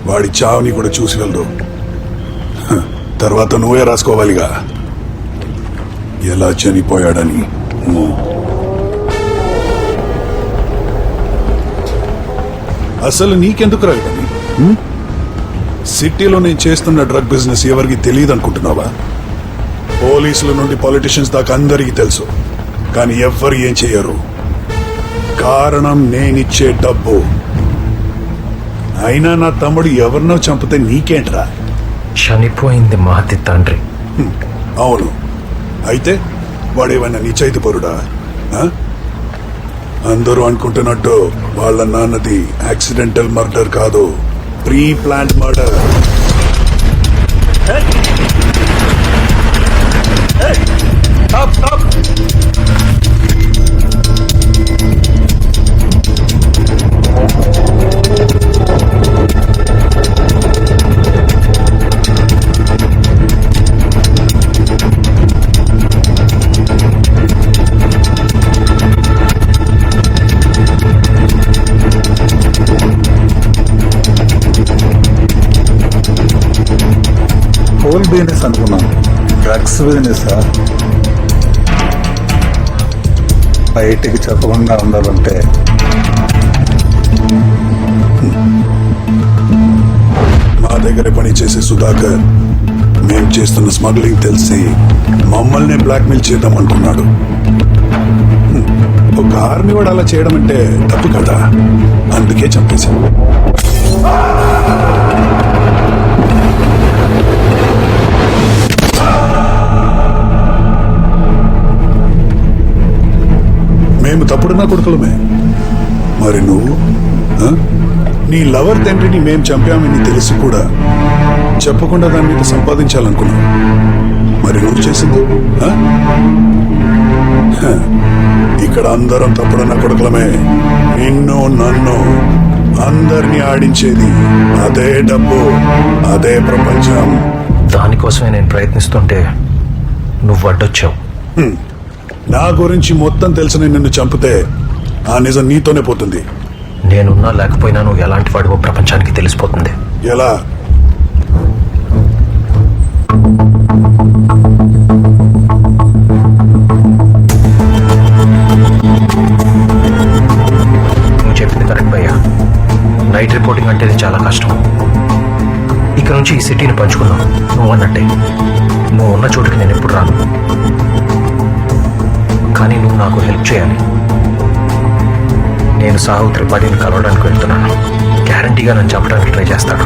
వాడి చావుని కూడా చూసి వెళ్దు. తర్వాత నువ్వే రాసుకోవాలిగా ఎలా చనిపోయాడని. అసలు నీకెందుకు రాయని? సిటీలో నేను చేస్తున్న డ్రగ్ బిజినెస్ ఎవరికి తెలియదు అనుకుంటున్నావా? పోలీసుల నుండి పొలిటీషియన్స్ దాకా అందరికీ తెలుసు, కానీ ఎవ్వరు ఏం చేయరు. కారణం నేనిచ్చే డబ్బు. అయినా నా తమ్ముడు ఎవరినో చంపితే నీకేంట్రా? చనిపోయింది మహతి తండ్రి. అవును, అయితే వాడేమన్నా నిశ్చయితపరుడా? అందరూ అనుకుంటున్నట్టు వాళ్ళ నాన్నది యాక్సిడెంటల్ మర్డర్ కాదు, pre planned murder. Whole business అనుకున్నాను, డ్రగ్స్ బిజినెస్. బయటికి చెప్పకుండా ఉండాలంటే మా దగ్గర పని చేసే సుధాకర్ మేం చేస్తున్న స్మగ్లింగ్ తెలిసి మమ్మల్ని బ్లాక్మెయిల్ చేద్దాం అనుకున్నాడు. ఒక ఆర్మీ వాడు అలా చేయడం అంటే తప్పు కదా, అందుకే చంపేశాం. మేము తప్పుడు నా కొడుకులమే. మరి నువ్వు నీ లవర్ తండ్రిని మేం చంపామని తెలిసి కూడా చెప్పకుండా దాని మీద సంపాదించాలనుకున్నావు. మరి నువ్వు చేసింది ఇక్కడ అందరం తప్పుడు నా కొడుకులమే. నిన్ను నన్ను అందరినీ ఆడించేది అదే డబ్బు, అదే ప్రపంచం. దానికోసమే నేను ప్రయత్నిస్తుంటే నువ్వు అడ్డొచ్చావు. నా గురించి మొత్తం తెలిసిన నిన్ను చంపితే ఆ నిజం నీతోనే పోతుంది. నేనున్నా లేకపోయినా నువ్వు ఎలాంటి వాడివో ప్రపంచానికి తెలిసిపోతుంది. ఎలా? నువ్వు చెప్పింది కరెక్ట్ భయ్యా. నైట్ రిపోర్టింగ్ అంటే చాలా కష్టం. ఇక నుంచి ఈ సిటీని పంచుకున్నాం. నువ్వు అన్నట్టే నువ్వు ఉన్న చోటుకి నేను ఎప్పుడు రాను, కానీ నువ్వు నాకు హెల్ప్ చేయాలి. నేను సాహు త్రిపాఠిని కలవడానికి వెళ్తున్నాను. గ్యారంటీగా నన్ను చంపడానికి ట్రై చేస్తాడు.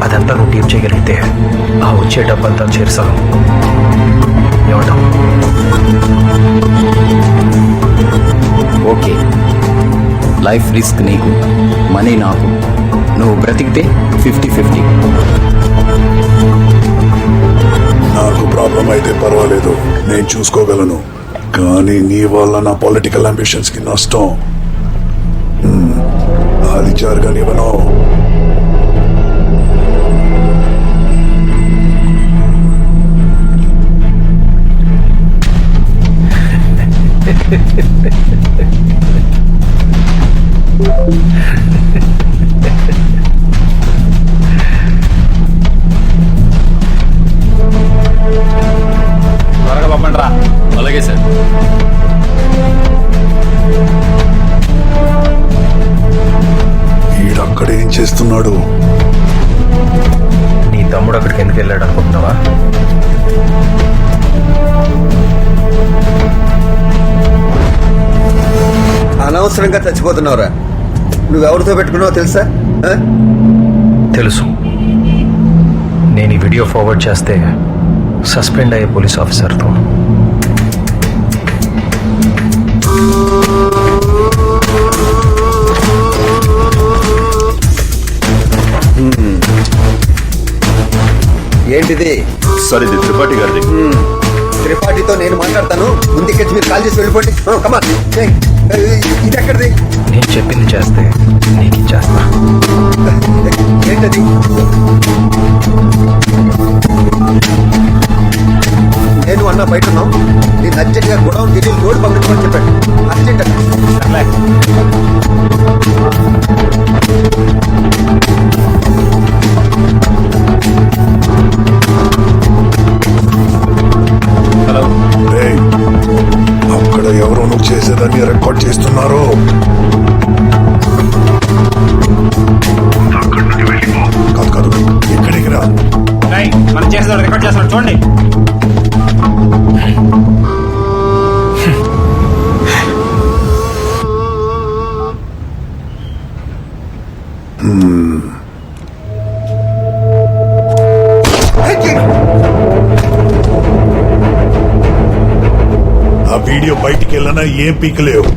అదంతా నువ్వు టీం చేయగలిగితే ఆ వచ్చే డబ్బంతా చేర్చాను. ఏమంటావు? ఓకే, లైఫ్ రిస్క్ నీకు, మనీ నాకు. నువ్వు బ్రతికితే 50-50. నాకు ప్రాబ్లం అయితే పర్వాలేదు, నేను చూసుకోగలను. కానీ నీ వల్ల నా పొలిటికల్ అంబిషన్స్ కి నష్టం. అది జరగనివ్వను. త్వరగా పంపండి రా. అలాగే సార్. ఈడక్కడ ఏం చేస్తున్నాడు? నీ తమ్ముడు అక్కడికి ఎందుకు వెళ్ళాడు అనుకుంటున్నావా? అనవసరంగా చచ్చిపోతున్నావురా. నువ్వెవరితో పెట్టుకున్నావో తెలుసా? ఆ? తెలుసు. నేను ఈ వీడియో ఫార్వర్డ్ చేస్తే సస్పెండ్ అయ్యే పోలీస్ ఆఫీసర్తో. ఏంటిది? సార్ ఇది త్రిపాఠి గారిది. త్రిపాఠితో నేను మాట్లాడతాను. ముందుకెచ్చి మీరు కాల్ చేసి వెళ్ళిపోండి. కమా, ఇది ఎక్కడిది? నేను చెప్పింది చేస్తే నీకు ఇచ్చేస్తా. ఏంటది? నేను అన్న బయట ఉన్నాం. నేను అర్జెంట్ గా గొడవను తిరిగి రోడ్డు పంపించమని చెప్పాడు. Urgent hello. ఏయ్, అక్కడ ఎవరో నువ్వు చేసేదాన్ని రికార్డ్ చేస్తున్నారు. కాదు కాదు, ఇక్కడికి రా. మనం చేసేది రికార్డ్ చేస్తున్నాడు చూడండి. ఆ వీడియో బయటికి వెళ్ళినా ఏం పీకలేవు.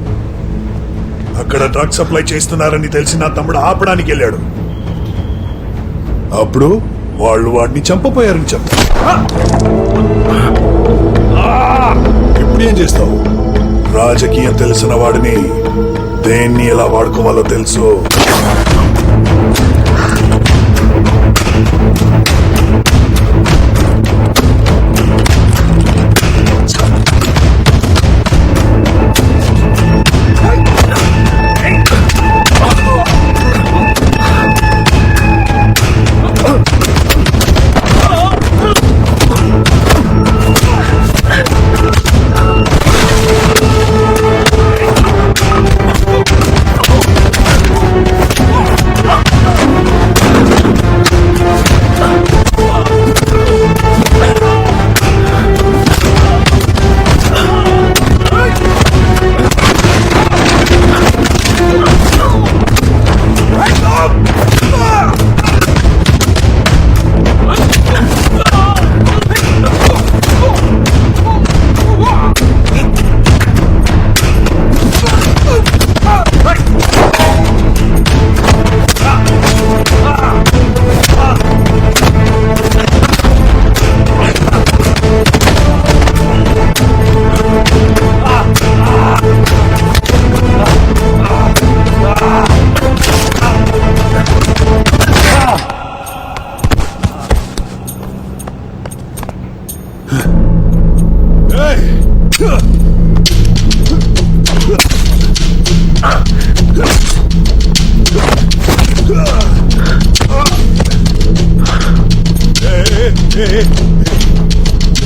అక్కడ డ్రగ్ సప్లై చేస్తున్నారని తెలిసి నా తమ్ముడు ఆపడానికి వెళ్ళాడు. అప్పుడు వాళ్ళు వాడిని చంపపోయారని చెప్తారు. ఇప్పుడు ఏం చేస్తావు? రాజకీయం తెలిసిన వాడిని దేన్ని ఎలా వాడుకోవాలో తెలుసు.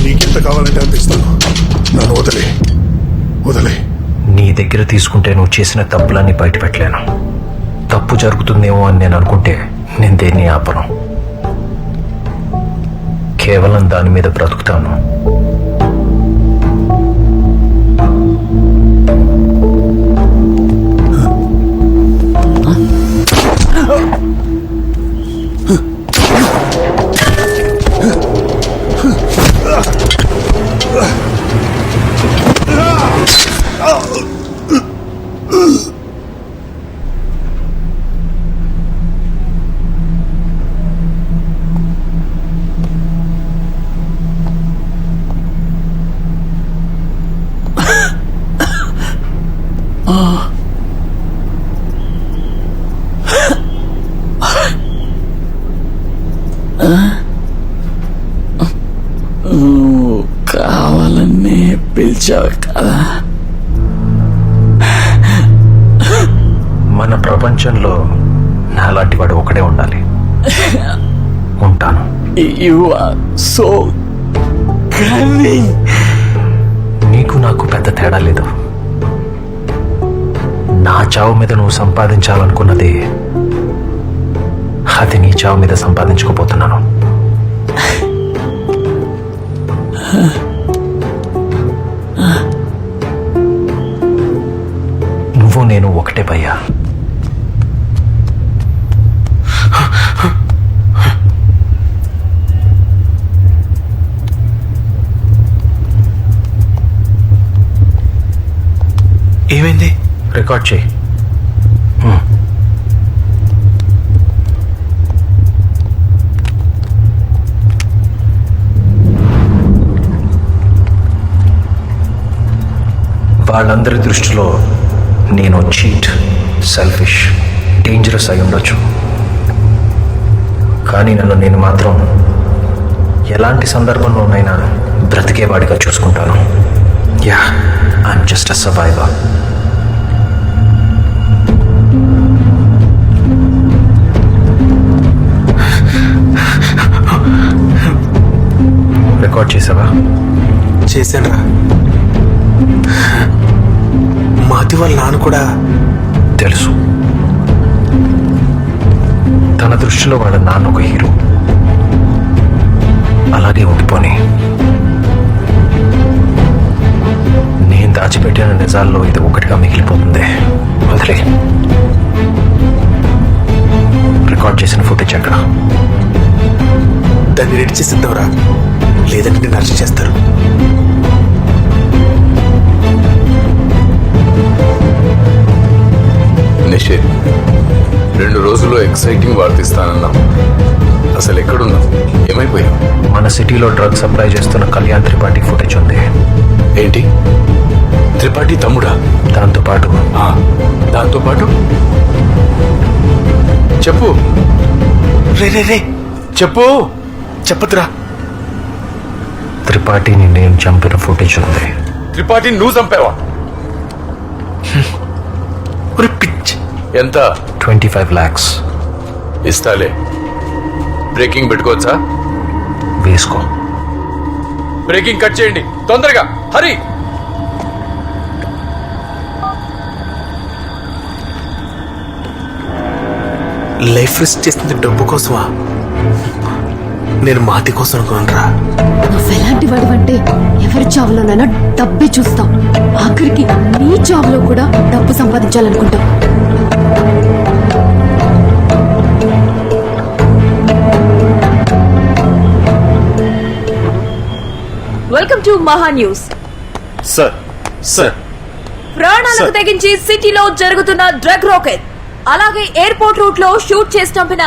నీకెంత కావాలంటే అంత ఇస్తాను. నన్ను వదిలే వదిలే. నీ దగ్గర తీసుకుంటే నువ్వు చేసిన తప్పులన్నీ బయట పెట్టలేను. తప్పు జరుగుతుందేమో అని నేను అనుకుంటే నేను దేన్ని ఆపను. కేవలం దాని మీద బ్రతుకుతాను. కావాలనే పిలిచావు కదా. ప్రపంచంలో నాలాంటి వాడు ఒకడే ఉండాలి. ఉంటాను. You are so cunning. నీకు నాకు పెద్ద తేడా లేదు. నా చావు మీద నువ్వు సంపాదించాలనుకున్నది, అది నీ చావు మీద సంపాదించుకోపోతున్నాను. నువ్వు నేను ఒకటే భయ్యా. ఏమైంది? రికార్డ్ చేయి. వాళ్ళందరి దృష్టిలో నేను చీట్, సెల్ఫిష్, డేంజరస్ అయి ఉండొచ్చు. కానీ నన్ను నేను మాత్రం ఎలాంటి సందర్భంలోనైనా బ్రతికేవాడిగా చూసుకుంటాను. Yeah, I'm just a survivor. Record చేసావా? చేశానురా. మాతి వాళ్ళ నాన్న కూడా తెలుసు. తన దృష్టిలో వాళ్ళ నాన్న ఒక హీరో. అలాగే ఉండిపోని. నేను దాచిపెట్టిన నిజాల్లో ఇది ఒకటిగా మిగిలిపోతుంది. వదిలే. రికార్డ్ చేసిన ఫుటేజ్ ఎక్కడ? దాన్ని రెడీ చేసిద్దాంరా, లేదంటే నేను అరెస్ట్ చేస్తారు. నిషేధ్, 2 రోజుల్లో ఎక్సైటింగ్ వార్తిస్తానన్నాం. అసలు ఎక్కడున్నావు? ఏమైపోయావు? మన సిటీలో డ్రగ్ సప్లై చేస్తున్న కళ్యాణ్ త్రిపాఠి ఫుటేజ్ ఉంది. ఏంటి? త్రిపాఠి తమ్ముడా? దాంతోపాటు దాంతోపాటు చెప్పు. రే చెప్పు. చెప్పదురా. త్రిపాఠిని నేను చంపిన ఫుటేజ్ ఉంది. త్రిపాఠిని నువ్వు చంపావా? ఎంత? 25 lakhs. ఇస్తాలే. బ్రేకింగ్ పెట్టుకోవచ్చా? వేసుకో. బ్రేకింగ్ కట్ చేయండి తొందరగా. హరి. లైఫ్ రిస్క్ చేస్తుంది డబ్బు కోసమా? నేను మాతి కోసం అనుకోనరా. నువ్వు ఎలాంటి వాడు అంటే ఎవరి చావులోనైనా డబ్బే చూస్తావు. ఆఖరికి నీ చావులో కూడా డబ్బు సంపాదించాలనుకుంటావు. వెల్కమ్ టు మహా న్యూస్. సార్ ప్రాణాలకు తెగించి సిటీలో జరుగుతున్న డ్రగ్ రాకెట్, అలాగే ఎయిర్పోర్ట్ రూట్ లో షూట్ చేసి చంపిన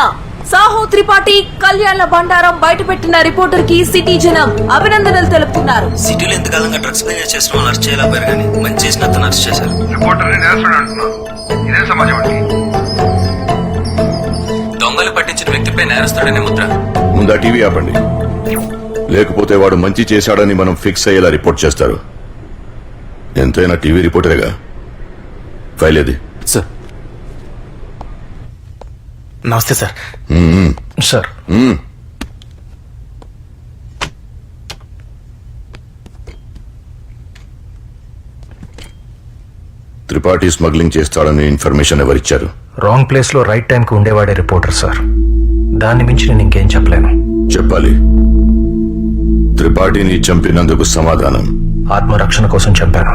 సాహు త్రిపాఠి, కళ్యాణ్ బండారం బయటపెట్టిన రిపోర్టర్ కి సిటీ జనం అభినందనలు తెలుపుతున్నారు. సిటీలో ఎంతకాలంగా డ్రగ్స్ బిజినెస్ చేసిన వాళ్ళు అరెస్ట్ చేయలేకపోయారు, కానీ మంచి చేసిన అతను అరెస్ట్ చేశారు. దొంగలు పట్టించిన వ్యక్తిపై నేరస్తుడనే ముద్ర. ముందా టీవీ ఆపండి, లేకపోతే వాడు మంచి చేశాడని మనం ఫిక్స్ అయ్యేలా రిపోర్ట్ చేస్తారు. ఎంతైనా టీవీ రిపోర్టరేగా. ఫైల్ ఏది? సార్ నమస్తే సార్. సార్, త్రిపాఠి స్మగ్లింగ్ చేస్తాడని ఇన్ఫర్మేషన్ ఎవరిచ్చారు? రాంగ్ ప్లేస్ లో రైట్ టైంకి ఉండేవాడే రిపోర్టర్ సార్. దాన్ని మించి నేను ఇంకేం చెప్పలేను. చెప్పాలి. త్రిపాఠిని చంపినందుకు సమాధానం? ఆత్మరక్షణ కోసం చంపాను.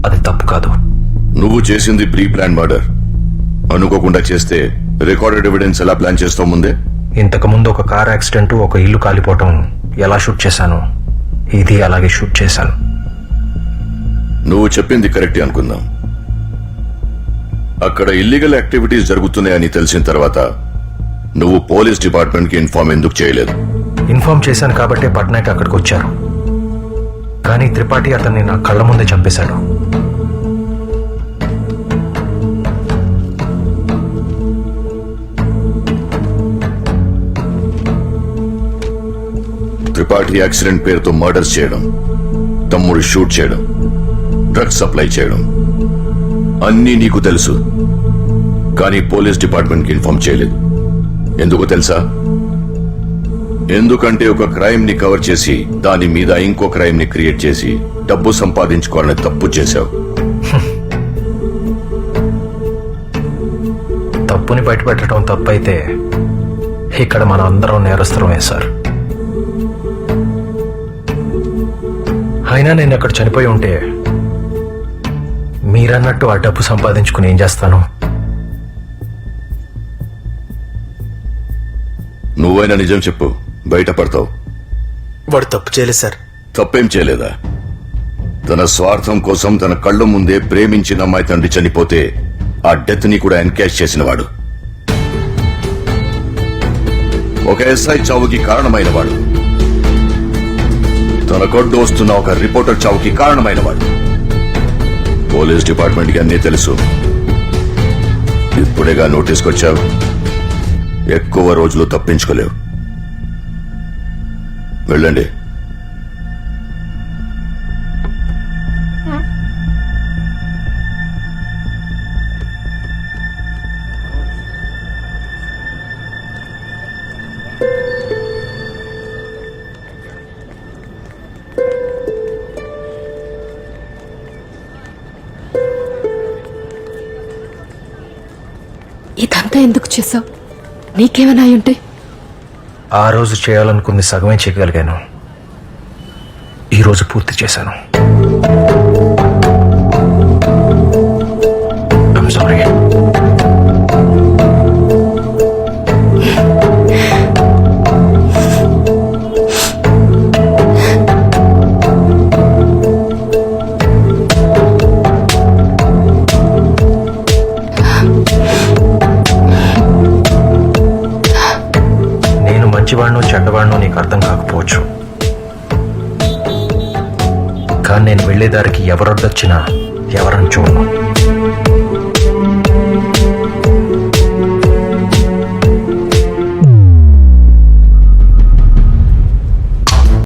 అది తప్పు కాదు. నువ్వు చేసింది ప్రీ ప్లాన్ మర్డర్. అనుకోకుండా చేస్తే రికార్డెడ్ ఎవిడెన్స్ ఎలా ప్లాన్ చేస్తావు ముందే? ఇంతకు ముందు ఒక కార్ యాక్సిడెంట్, ఒక ఇల్లు కాలిపోవటం ఎలా షూట్ చేశాను, ఇది అలాగే షూట్ చేశాను. నువ్వు చెప్పింది కరెక్టే అనుకుందాం. అక్కడ ఇల్లీగల్ యాక్టివిటీస్ జరుగుతున్నాయని తెలిసిన తర్వాత నువ్వు పోలీస్ డిపార్ట్మెంట్ కి ఇన్ఫార్మ్ ఎందుకు చేయలేదు? ఇన్ఫార్మ్ చేశాను కాబట్టే పట్నాయక్ అక్కడికి వచ్చారు. కానీ త్రిపాఠి అతన్ని నా కళ్ళ ముందే చంపేశాడు. త్రిపాఠి యాక్సిడెంట్ పేరుతో మర్డర్స్ చేయడం, తమ్ముడు షూట్ చేయడం, డ్రగ్స్ సప్లై చేయడం అన్నీ నీకు తెలుసు. కానీ పోలీస్ డిపార్ట్మెంట్కి ఇన్ఫార్మ్ చేయలేదు. ఎందుకో తెలుసా? ఎందుకంటే ఒక క్రైమ్ ని కవర్ చేసి దాని మీద ఇంకో క్రైమ్ ని క్రియేట్ చేసి డబ్బు సంపాదించుకోవాలని తప్పు చేశావు. తప్పుని బయటపెట్టడం తప్పైతే ఇక్కడ మన అందరం నేరస్తులమే సార్. అయినా నేను అక్కడ చనిపోయి ఉంటే మీరన్నట్టు ఆ డబ్బు సంపాదించుకుని ఏం చేస్తాను? నువ్వైనా నిజం చెప్పు, బయటపడతావు. వాడు తప్పు చేయలేదు సార్. తప్పేం చేయలేదా? తన స్వార్థం కోసం తన కళ్ళ ముందే ప్రేమించిన అమ్మాయి తండ్రి చనిపోతే ఆ డెత్ ని కూడా ఎన్కాష్ చేసిన వాడు. ఒక ఎస్ఐ చావుకి కారణమైన వాడు. తన కొడ్డు వస్తున్న ఒక రిపోర్టర్ చావుకి కారణమైన వాడు. పోలీస్ డిపార్ట్మెంట్ కి అన్నీ తెలుసు. ఇప్పుడేగా నోటీస్కొచ్చావు. ఎక్కువ రోజులు తప్పించుకోలేవు. వెళ్ళండి. ఇదంతా ఎందుకు చేసావు? నీకేమైనా అయి ఉంటే? ఆ రోజు చేయాలనుకుంది సగమే చేయగలిగాను. ఈరోజు పూర్తి చేశాను. I'm sorry. మంచివాడినో చెడ్డవాడినో నీకు అర్థం కాకపోవచ్చు, కానీ నేను వెళ్లేదారికి ఎవరొద్దొచ్చినా ఎవరని చూడను.